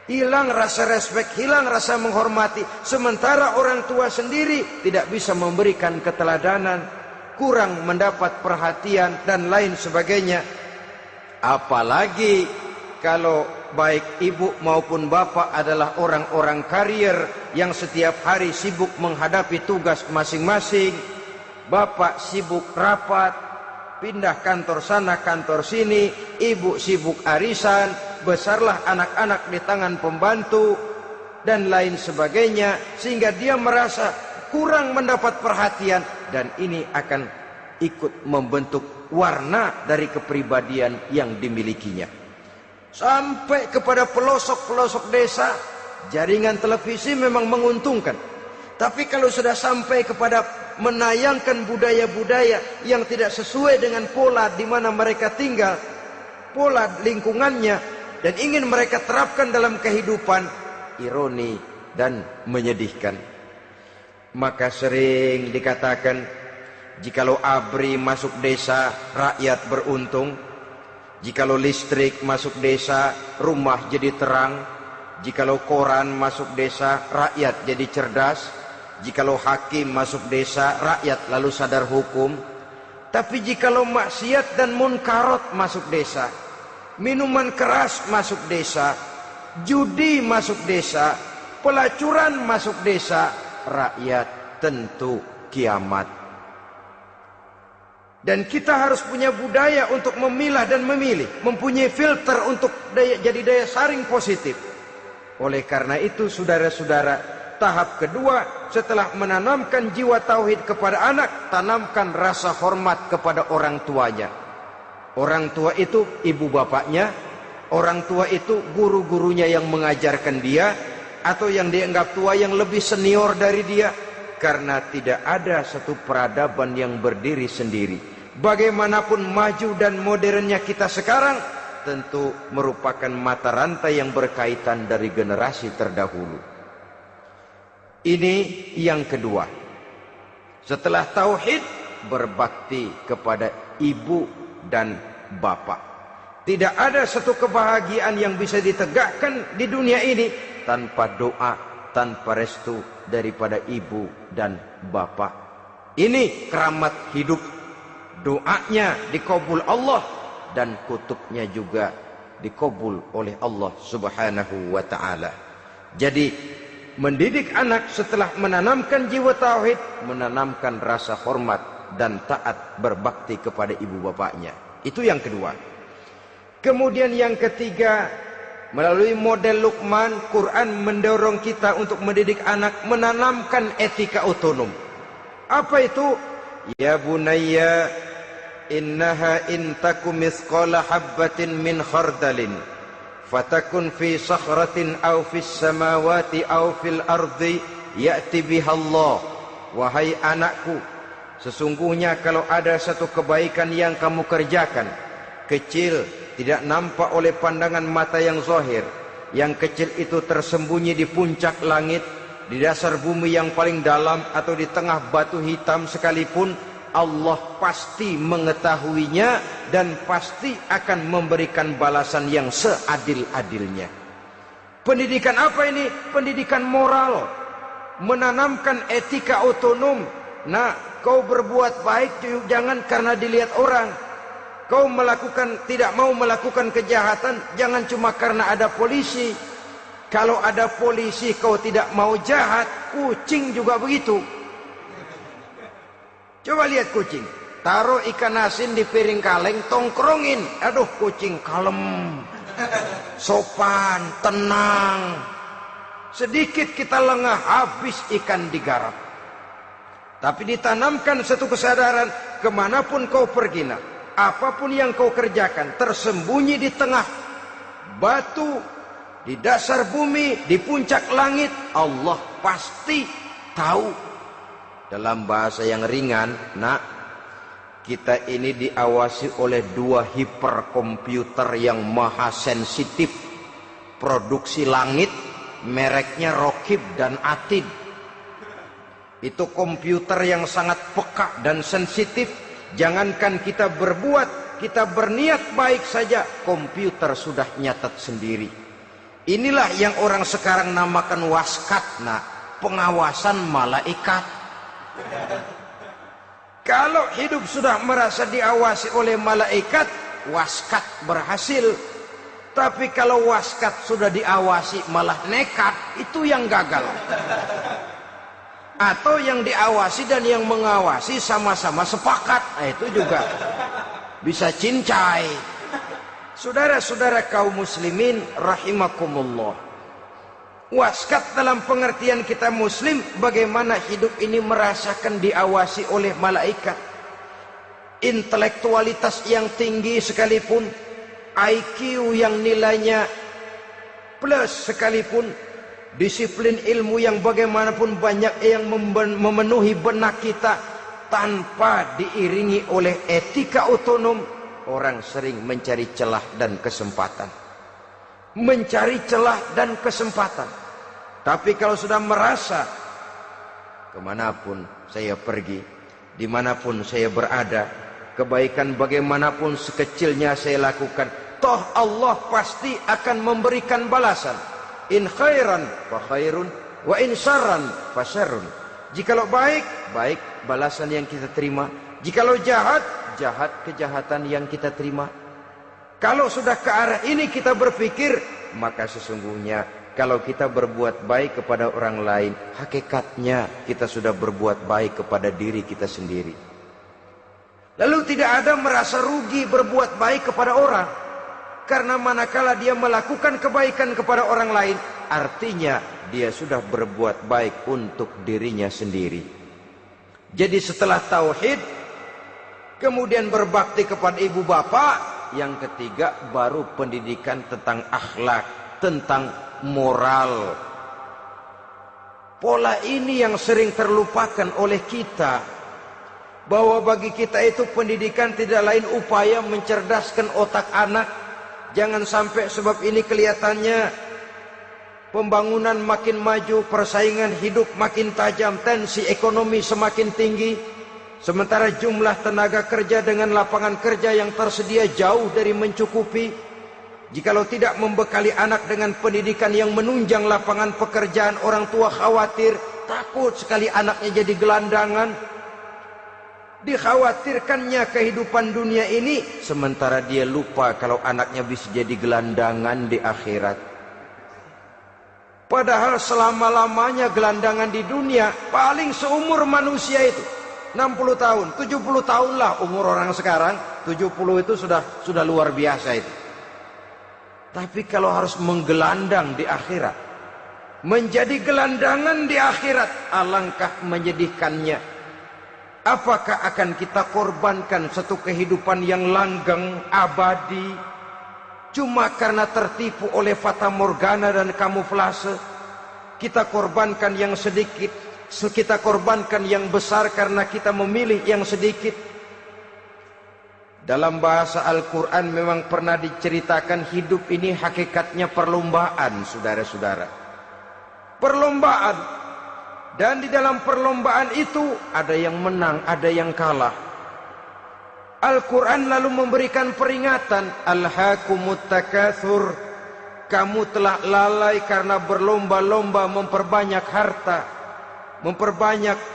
Hilang rasa respek, hilang rasa menghormati. Sementara orang tua sendiri tidak bisa memberikan keteladanan, kurang mendapat perhatian dan lain sebagainya. Apalagi kalau baik ibu maupun bapak adalah orang-orang karier yang setiap hari sibuk menghadapi tugas masing-masing. Bapak sibuk rapat, pindah kantor sana kantor sini, ibu sibuk arisan, besarlah anak-anak di tangan pembantu dan lain sebagainya, sehingga dia merasa kurang mendapat perhatian, dan ini akan ikut membentuk warna dari kepribadian yang dimilikinya. Sampai kepada pelosok-pelosok desa, jaringan televisi memang menguntungkan. Tapi kalau sudah sampai kepada menayangkan budaya-budaya yang tidak sesuai dengan pola di mana mereka tinggal, pola lingkungannya, dan ingin mereka terapkan dalam kehidupan, ironi dan menyedihkan. Maka sering dikatakan, jikalau ABRI masuk desa, rakyat beruntung. Jikalau listrik masuk desa, rumah jadi terang. Jikalau koran masuk desa, rakyat jadi cerdas. Jikalau hakim masuk desa, rakyat lalu sadar hukum. Tapi jikalau maksiat dan munkarat masuk desa, minuman keras masuk desa, judi masuk desa, pelacuran masuk desa, rakyat tentu kiamat. Dan kita harus punya budaya untuk memilah dan memilih, mempunyai filter untuk jadi daya saring positif. Oleh karena itu, saudara-saudara, tahap kedua setelah menanamkan jiwa tauhid kepada anak, tanamkan rasa hormat kepada orang tuanya. Orang tua itu ibu bapaknya, orang tua itu guru-gurunya yang mengajarkan dia, atau yang dianggap tua yang lebih senior dari dia. Karena tidak ada satu peradaban yang berdiri sendiri. Bagaimanapun maju dan modernnya kita sekarang, tentu merupakan mata rantai yang berkaitan dari generasi terdahulu. Ini yang kedua. Setelah tauhid, berbakti kepada ibu dan bapak. Tidak ada satu kebahagiaan yang bisa ditegakkan di dunia ini tanpa doa, tanpa restu daripada ibu dan bapak. Ini keramat hidup. Doanya dikabul Allah dan kutubnya juga dikabul oleh Allah Subhanahu wa ta'ala. Jadi mendidik anak setelah menanamkan jiwa tauhid, menanamkan rasa hormat dan taat berbakti kepada ibu bapaknya. Itu yang kedua. Kemudian yang ketiga, melalui model Luqman, Quran mendorong kita untuk mendidik anak, menanamkan etika otonom. Apa itu? Ya bunayya, innaha in taku mithqala habbatin min khardalin fatakun fi sakhratin aw fis samawati aw fil ardi ya'ti bihallah. Wahai anakku, sesungguhnya kalau ada satu kebaikan yang kamu kerjakan, kecil, tidak nampak oleh pandangan mata yang zahir, yang kecil itu tersembunyi di puncak langit, di dasar bumi yang paling dalam, atau di tengah batu hitam sekalipun, Allah pasti mengetahuinya dan pasti akan memberikan balasan yang seadil-adilnya. Pendidikan apa ini? Pendidikan moral, menanamkan etika otonom. Nah, kau berbuat baik jangan karena dilihat orang. Kau tidak mau melakukan kejahatan jangan cuma karena ada polisi. Kalau ada polisi kau tidak mau jahat, kucing juga begitu. Coba lihat kucing, taruh ikan asin di piring kaleng, tongkrongin. Aduh, kucing kalem, sopan, tenang. Sedikit kita lengah, habis ikan digarap. Tapi ditanamkan satu kesadaran, kemanapun kau pergi, apapun yang kau kerjakan, tersembunyi di tengah batu, di dasar bumi, di puncak langit, Allah pasti tahu. Dalam bahasa yang ringan, kita ini diawasi oleh dua hiperkomputer yang maha sensitif, produksi langit mereknya Rokib dan Atid. Itu komputer yang sangat peka dan sensitif. Jangankan kita berbuat, kita berniat baik saja, komputer sudah nyatat sendiri. Inilah yang orang sekarang namakan waskat, nah, pengawasan malaikat. Kalau hidup sudah merasa diawasi oleh malaikat, waskat berhasil. Tapi kalau waskat sudah diawasi malah nekat, itu yang gagal. Atau yang diawasi dan yang mengawasi sama-sama sepakat, nah, itu juga bisa cincai. Saudara-saudara kaum muslimin rahimakumullah, waskat dalam pengertian kita muslim, bagaimana hidup ini merasakan diawasi oleh malaikat. Intelektualitas yang tinggi sekalipun, IQ yang nilainya plus sekalipun, disiplin ilmu yang bagaimanapun banyak yang memenuhi benak kita, tanpa diiringi oleh etika otonom, orang sering mencari celah dan kesempatan. Mencari celah dan kesempatan. Tapi kalau sudah merasa, kemanapun saya pergi, dimanapun saya berada, kebaikan bagaimanapun sekecilnya saya lakukan, toh Allah pasti akan memberikan balasan. In khairan fa khairun, wa in syarran fa syarrun. Jikalau baik, baik balasan yang kita terima. Jikalau jahat, jahat kejahatan yang kita terima. Kalau sudah ke arah ini kita berpikir, maka sesungguhnya kalau kita berbuat baik kepada orang lain, hakikatnya kita sudah berbuat baik kepada diri kita sendiri. Lalu tidak ada merasa rugi berbuat baik kepada orang. Karena manakala dia melakukan kebaikan kepada orang lain, artinya dia sudah berbuat baik untuk dirinya sendiri. Jadi setelah tauhid, kemudian berbakti kepada ibu bapak, yang ketiga baru pendidikan tentang akhlak, tentang moral. Pola ini yang sering terlupakan oleh kita, bahwa bagi kita itu pendidikan tidak lain upaya mencerdaskan otak anak. Jangan sampai sebab ini kelihatannya pembangunan makin maju, persaingan hidup makin tajam, tensi ekonomi semakin tinggi, sementara jumlah tenaga kerja dengan lapangan kerja yang tersedia jauh dari mencukupi. Jikalau tidak membekali anak dengan pendidikan yang menunjang lapangan pekerjaan, orang tua khawatir, takut sekali anaknya jadi gelandangan. Dikhawatirkannya kehidupan dunia ini, sementara dia lupa kalau anaknya bisa jadi gelandangan di akhirat. Padahal selama-lamanya gelandangan di dunia, paling seumur manusia itu 60 tahun, 70 tahun lah umur orang sekarang. 70 itu sudah luar biasa itu. Tapi kalau harus menggelandang di akhirat, menjadi gelandangan di akhirat, alangkah menyedihkannya. Apakah akan kita korbankan satu kehidupan yang langgeng, abadi, cuma karena tertipu oleh fata morgana dan kamuflase? Kita korbankan yang sedikit, kita korbankan yang besar karena kita memilih yang sedikit. Dalam bahasa Al-Quran memang pernah diceritakan hidup ini hakikatnya perlombaan, saudara-saudara. Perlombaan. Dan di dalam perlombaan itu ada yang menang, ada yang kalah. Al-Quran lalu memberikan peringatan, Alhaakumut takatsur, kamu telah lalai karena berlomba-lomba memperbanyak harta,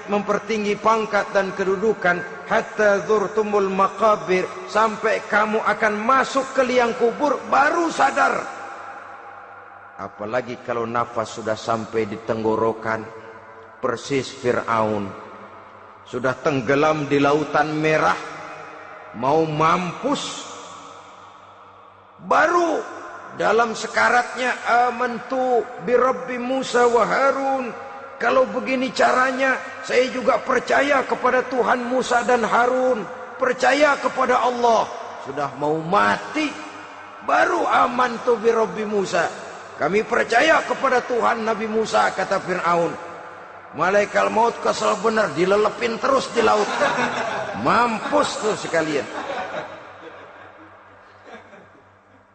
mempertinggi pangkat dan kedudukan, hatta zurtumul maqabir, sampai kamu akan masuk ke liang kubur baru sadar. Apalagi kalau nafas sudah sampai di tenggorokan. Persis Fir'aun sudah tenggelam di lautan merah, mau mampus, baru dalam sekaratnya amantu birabbi Musa wa Harun. Kalau begini caranya, saya juga percaya kepada Tuhan Musa dan Harun, percaya kepada Allah. Sudah mau mati, baru amantu birabbi Musa, kami percaya kepada Tuhan Nabi Musa, kata Fir'aun. Malaikat maut kesel benar, dilelepin terus di laut. Mampus tuh sekalian.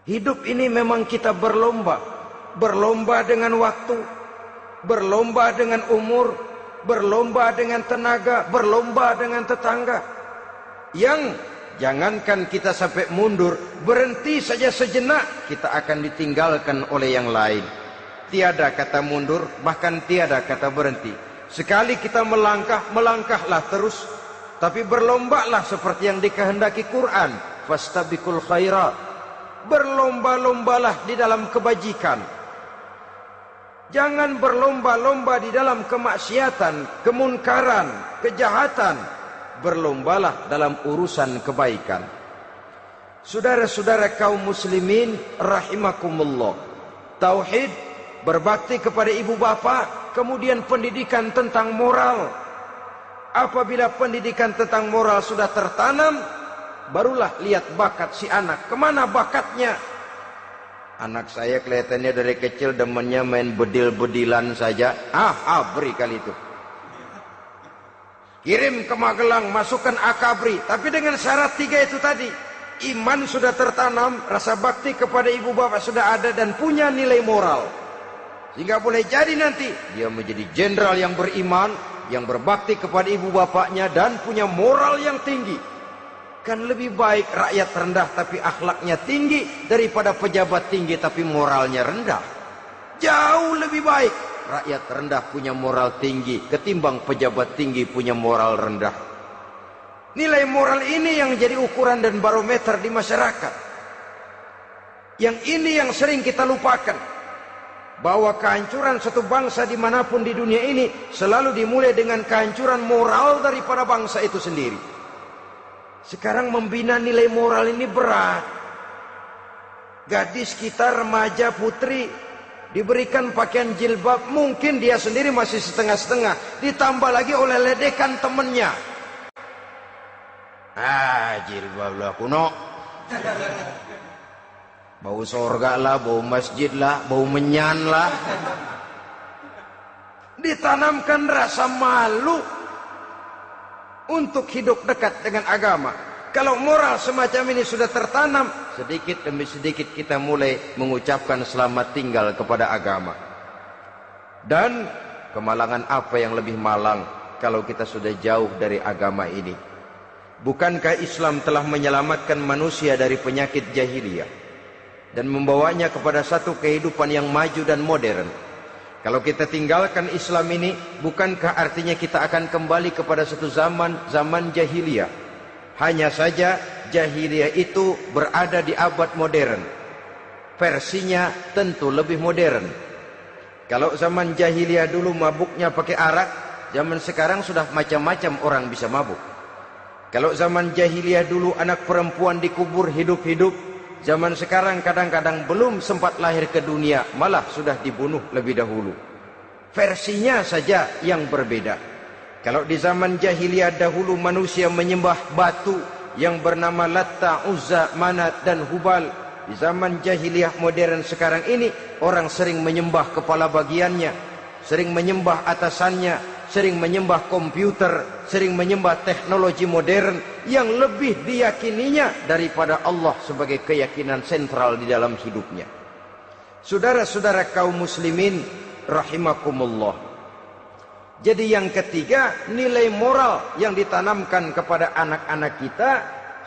Hidup ini memang kita berlomba. berlomba dengan waktu, berlomba dengan umur, berlomba dengan tenaga, berlomba dengan tetangga. Yang jangankan kita sampai mundur, berhenti saja sejenak, kita akan ditinggalkan oleh yang lain. Tiada kata mundur, bahkan tiada kata berhenti. Sekali kita melangkah, melangkahlah terus. Tapi berlombalah seperti yang dikehendaki Quran. Fastabiqul khairat. Berlomba-lombalah di dalam kebajikan. Jangan berlomba-lomba di dalam kemaksiatan, kemunkaran, kejahatan. Berlombalah dalam urusan kebaikan. Saudara-saudara kaum muslimin rahimakumullah. Tauhid, berbakti kepada ibu bapa, kemudian pendidikan tentang moral. Apabila pendidikan tentang moral sudah tertanam, barulah lihat bakat si anak. Kemana bakatnya? Anak saya kelihatannya dari kecil demennya main bedil-bedilan saja. Beri kali itu. Kirim ke Magelang, masukkan akabri. Tapi dengan syarat 3 itu tadi. Iman sudah tertanam, rasa bakti kepada ibu bapak sudah ada, dan punya nilai moral. Sehingga boleh jadi nanti dia menjadi jenderal yang beriman, yang berbakti kepada ibu bapaknya, dan punya moral yang tinggi. Kan lebih baik rakyat rendah tapi akhlaknya tinggi, daripada pejabat tinggi tapi moralnya rendah. Jauh lebih baik rakyat rendah punya moral tinggi ketimbang pejabat tinggi punya moral rendah. Nilai moral ini yang jadi ukuran dan barometer di masyarakat. Yang ini yang sering kita lupakan. Bahwa kehancuran satu bangsa dimanapun di dunia ini selalu dimulai dengan kehancuran moral daripada bangsa itu sendiri. Sekarang membina nilai moral ini berat. Gadis kita, remaja, putri diberikan pakaian jilbab, mungkin dia sendiri masih setengah-setengah, ditambah lagi oleh ledekan temennya. Jilbab lah kuno. Bau sorga lah, bau masjid lah, bau menyan lah. Ditanamkan rasa malu untuk hidup dekat dengan agama. Kalau moral semacam ini sudah tertanam, sedikit demi sedikit kita mulai mengucapkan selamat tinggal kepada agama. Dan kemalangan apa yang lebih malang kalau kita sudah jauh dari agama ini? Bukankah Islam telah menyelamatkan manusia dari penyakit jahiliyah dan membawanya kepada satu kehidupan yang maju dan modern? Kalau kita tinggalkan Islam ini, bukankah artinya kita akan kembali kepada satu zaman jahiliyah? Hanya saja jahiliyah itu berada di abad modern. Versinya tentu lebih modern. Kalau zaman jahiliyah dulu mabuknya pakai arak, zaman sekarang sudah macam-macam orang bisa mabuk. Kalau zaman jahiliyah dulu anak perempuan dikubur hidup-hidup, zaman sekarang kadang-kadang belum sempat lahir ke dunia, malah sudah dibunuh lebih dahulu. Versinya saja yang berbeda. Kalau di zaman jahiliyah dahulu manusia menyembah batu yang bernama Latta, Uzza, Manat dan Hubal. Di zaman jahiliyah modern sekarang ini, orang sering menyembah kepala bagiannya, sering menyembah atasannya, sering menyembah komputer, sering menyembah teknologi modern yang lebih diyakininya daripada Allah sebagai keyakinan sentral di dalam hidupnya. Saudara-saudara kaum muslimin rahimakumullah. Jadi yang ketiga, nilai moral yang ditanamkan kepada anak-anak kita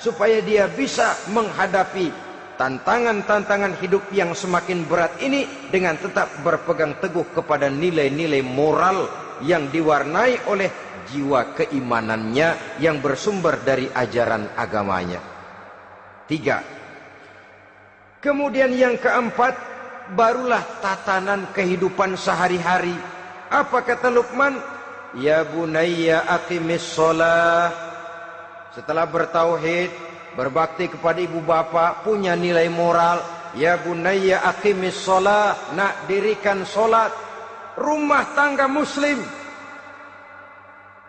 supaya dia bisa menghadapi tantangan-tantangan hidup yang semakin berat ini dengan tetap berpegang teguh kepada nilai-nilai moral yang diwarnai oleh jiwa keimanannya yang bersumber dari ajaran agamanya. 3. Kemudian yang keempat, barulah tatanan kehidupan sehari-hari. Apa kata Luqman? Ya bunayya aqimis sholah. Setelah bertauhid, berbakti kepada ibu bapa, punya nilai moral. Ya bunayya aqimis sholah. Nak, dirikan sholat. Rumah tangga muslim.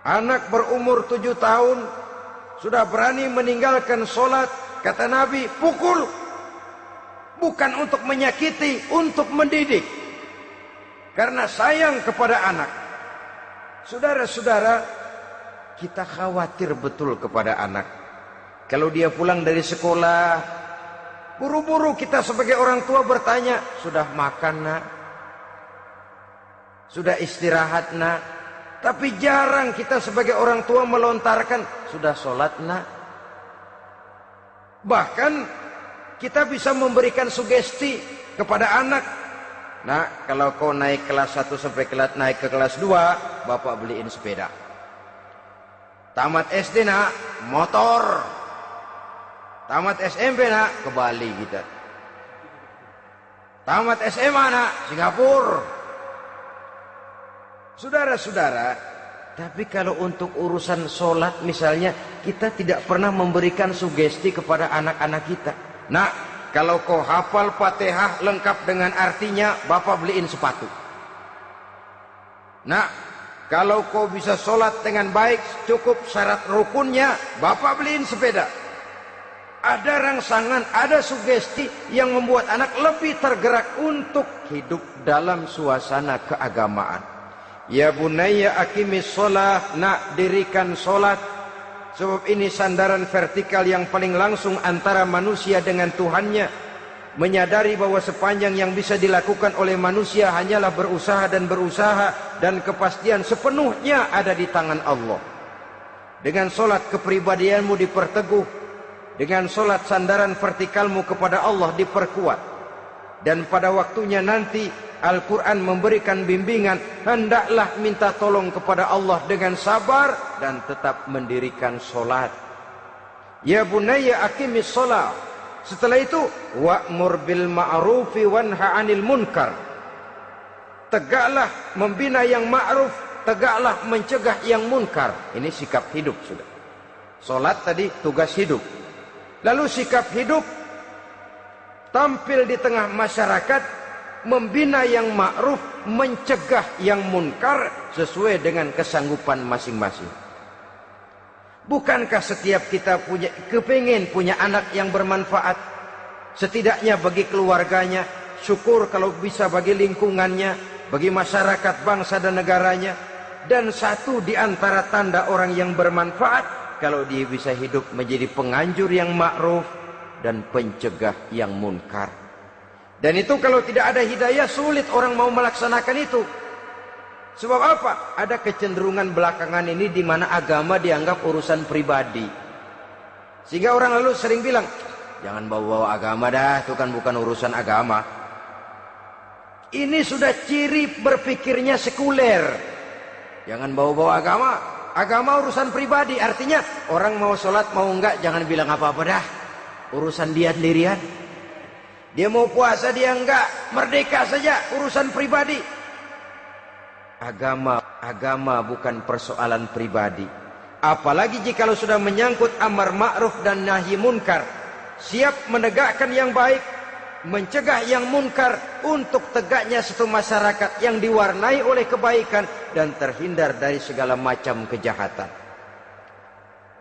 Anak berumur 7 tahun sudah berani meninggalkan sholat. Kata Nabi, pukul. Bukan untuk menyakiti, untuk mendidik. Karena sayang kepada anak. Saudara-saudara, kita khawatir betul kepada anak. Kalau dia pulang dari sekolah, Buru-buru kita sebagai orang tua bertanya, sudah makan nak? Sudah istirahat nak? Tapi jarang kita sebagai orang tua melontarkan, sudah sholat nak? Bahkan kita bisa memberikan sugesti kepada anak. Nah, kalau kau naik kelas 1 sampai naik ke kelas 2, bapak beliin sepeda. Tamat SD nak, motor. Tamat SMP nak, ke Bali kita. Tamat SMA nak, Singapura. Saudara-saudara, tapi kalau untuk urusan sholat misalnya, kita tidak pernah memberikan sugesti kepada anak-anak kita. Nah, kalau kau hafal Fatihah lengkap dengan artinya, bapak beliin sepatu. Nah, kalau kau bisa sholat dengan baik, cukup syarat rukunnya, bapak beliin sepeda. Ada rangsangan, ada sugesti yang membuat anak lebih tergerak untuk hidup dalam suasana keagamaan. Ya bunayya aqimis sholat, nak dirikan sholat. Sebab ini sandaran vertikal yang paling langsung antara manusia dengan Tuhannya. Menyadari bahwa sepanjang yang bisa dilakukan oleh manusia hanyalah berusaha, dan kepastian sepenuhnya ada di tangan Allah. Dengan sholat kepribadianmu diperteguh, dengan sholat sandaran vertikalmu kepada Allah diperkuat. Dan pada waktunya nanti Al-Quran memberikan bimbingan, hendaklah minta tolong kepada Allah dengan sabar dan tetap mendirikan sholat. Ya bunayya aqimis sholat. Setelah itu, wa'mur bil ma'rufi wanha 'anil munkar. Tegaklah membina yang ma'ruf, tegaklah mencegah yang munkar. Ini sikap hidup sudah. Sholat tadi tugas hidup. Lalu sikap hidup tampil di tengah masyarakat, membina yang ma'ruf, mencegah yang munkar sesuai dengan kesanggupan masing-masing. Bukankah setiap kita kepingin punya anak yang bermanfaat, setidaknya bagi keluarganya, syukur kalau bisa bagi lingkungannya, bagi masyarakat, bangsa dan negaranya. Dan satu di antara tanda orang yang bermanfaat, kalau dia bisa hidup menjadi penganjur yang ma'ruf dan pencegah yang munkar. Dan itu kalau tidak ada hidayah, sulit orang mau melaksanakan itu. Sebab apa? Ada kecenderungan belakangan ini di mana agama dianggap urusan pribadi. Sehingga orang lalu sering bilang, jangan bawa-bawa agama dah, itu kan bukan urusan agama. Ini sudah ciri berpikirnya sekuler. Jangan bawa-bawa agama. Agama urusan pribadi, artinya orang mau sholat mau enggak, jangan bilang apa-apa dah. Urusan dia sendirian. Dia mau puasa dia enggak, merdeka saja, urusan pribadi. Agama bukan persoalan pribadi. Apalagi jika sudah menyangkut amar ma'ruf dan nahi munkar. Siap menegakkan yang baik, mencegah yang munkar, untuk tegaknya satu masyarakat yang diwarnai oleh kebaikan dan terhindar dari segala macam kejahatan.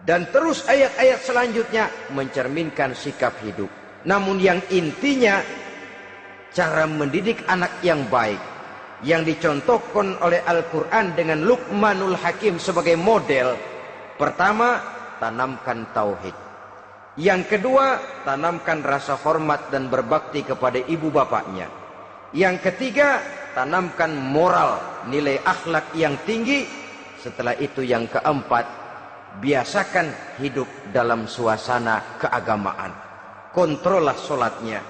Dan terus ayat-ayat selanjutnya mencerminkan sikap hidup. Namun yang intinya, cara mendidik anak yang baik, yang dicontohkan oleh Al-Quran dengan Luqmanul Hakim sebagai model. Pertama, tanamkan tauhid. Yang kedua, tanamkan rasa hormat dan berbakti kepada ibu bapaknya. Yang ketiga, tanamkan moral, nilai akhlak yang tinggi. Setelah itu yang keempat, biasakan hidup dalam suasana keagamaan. Kontrollah sholatnya,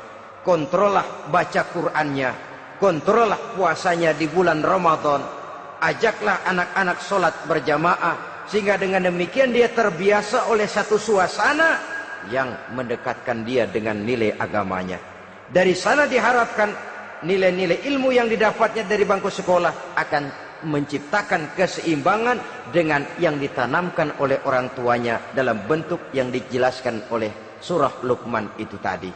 kontrollah baca Qur'annya, kontrollah puasanya di bulan Ramadan. Ajaklah anak-anak sholat berjamaah, sehingga dengan demikian dia terbiasa oleh satu suasana yang mendekatkan dia dengan nilai agamanya. Dari sana diharapkan nilai-nilai ilmu yang didapatnya dari bangku sekolah akan menciptakan keseimbangan dengan yang ditanamkan oleh orang tuanya dalam bentuk yang dijelaskan oleh surah Luqman itu tadi.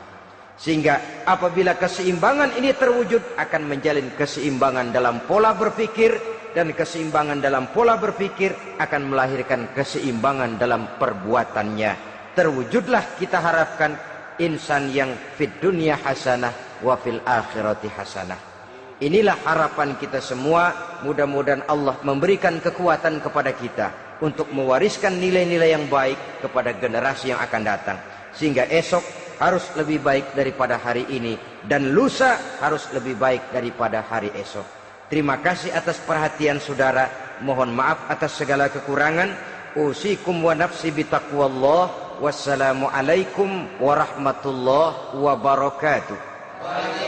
Sehingga apabila keseimbangan ini terwujud, akan menjalin keseimbangan dalam pola berpikir, dan keseimbangan dalam pola berpikir akan melahirkan keseimbangan dalam perbuatannya. Terwujudlah kita harapkan insan yang fid dunya hasanah wa fil akhirati hasanah. Inilah harapan kita semua. Mudah-mudahan Allah memberikan kekuatan kepada kita untuk mewariskan nilai-nilai yang baik kepada generasi yang akan datang, sehingga esok harus lebih baik daripada hari ini, dan lusa harus lebih baik daripada hari esok. Terima kasih atas perhatian saudara. Mohon maaf atas segala kekurangan. Usikum wa nafsi bitaqwallah. Wassalamualaikum warahmatullahi wabarakatuh.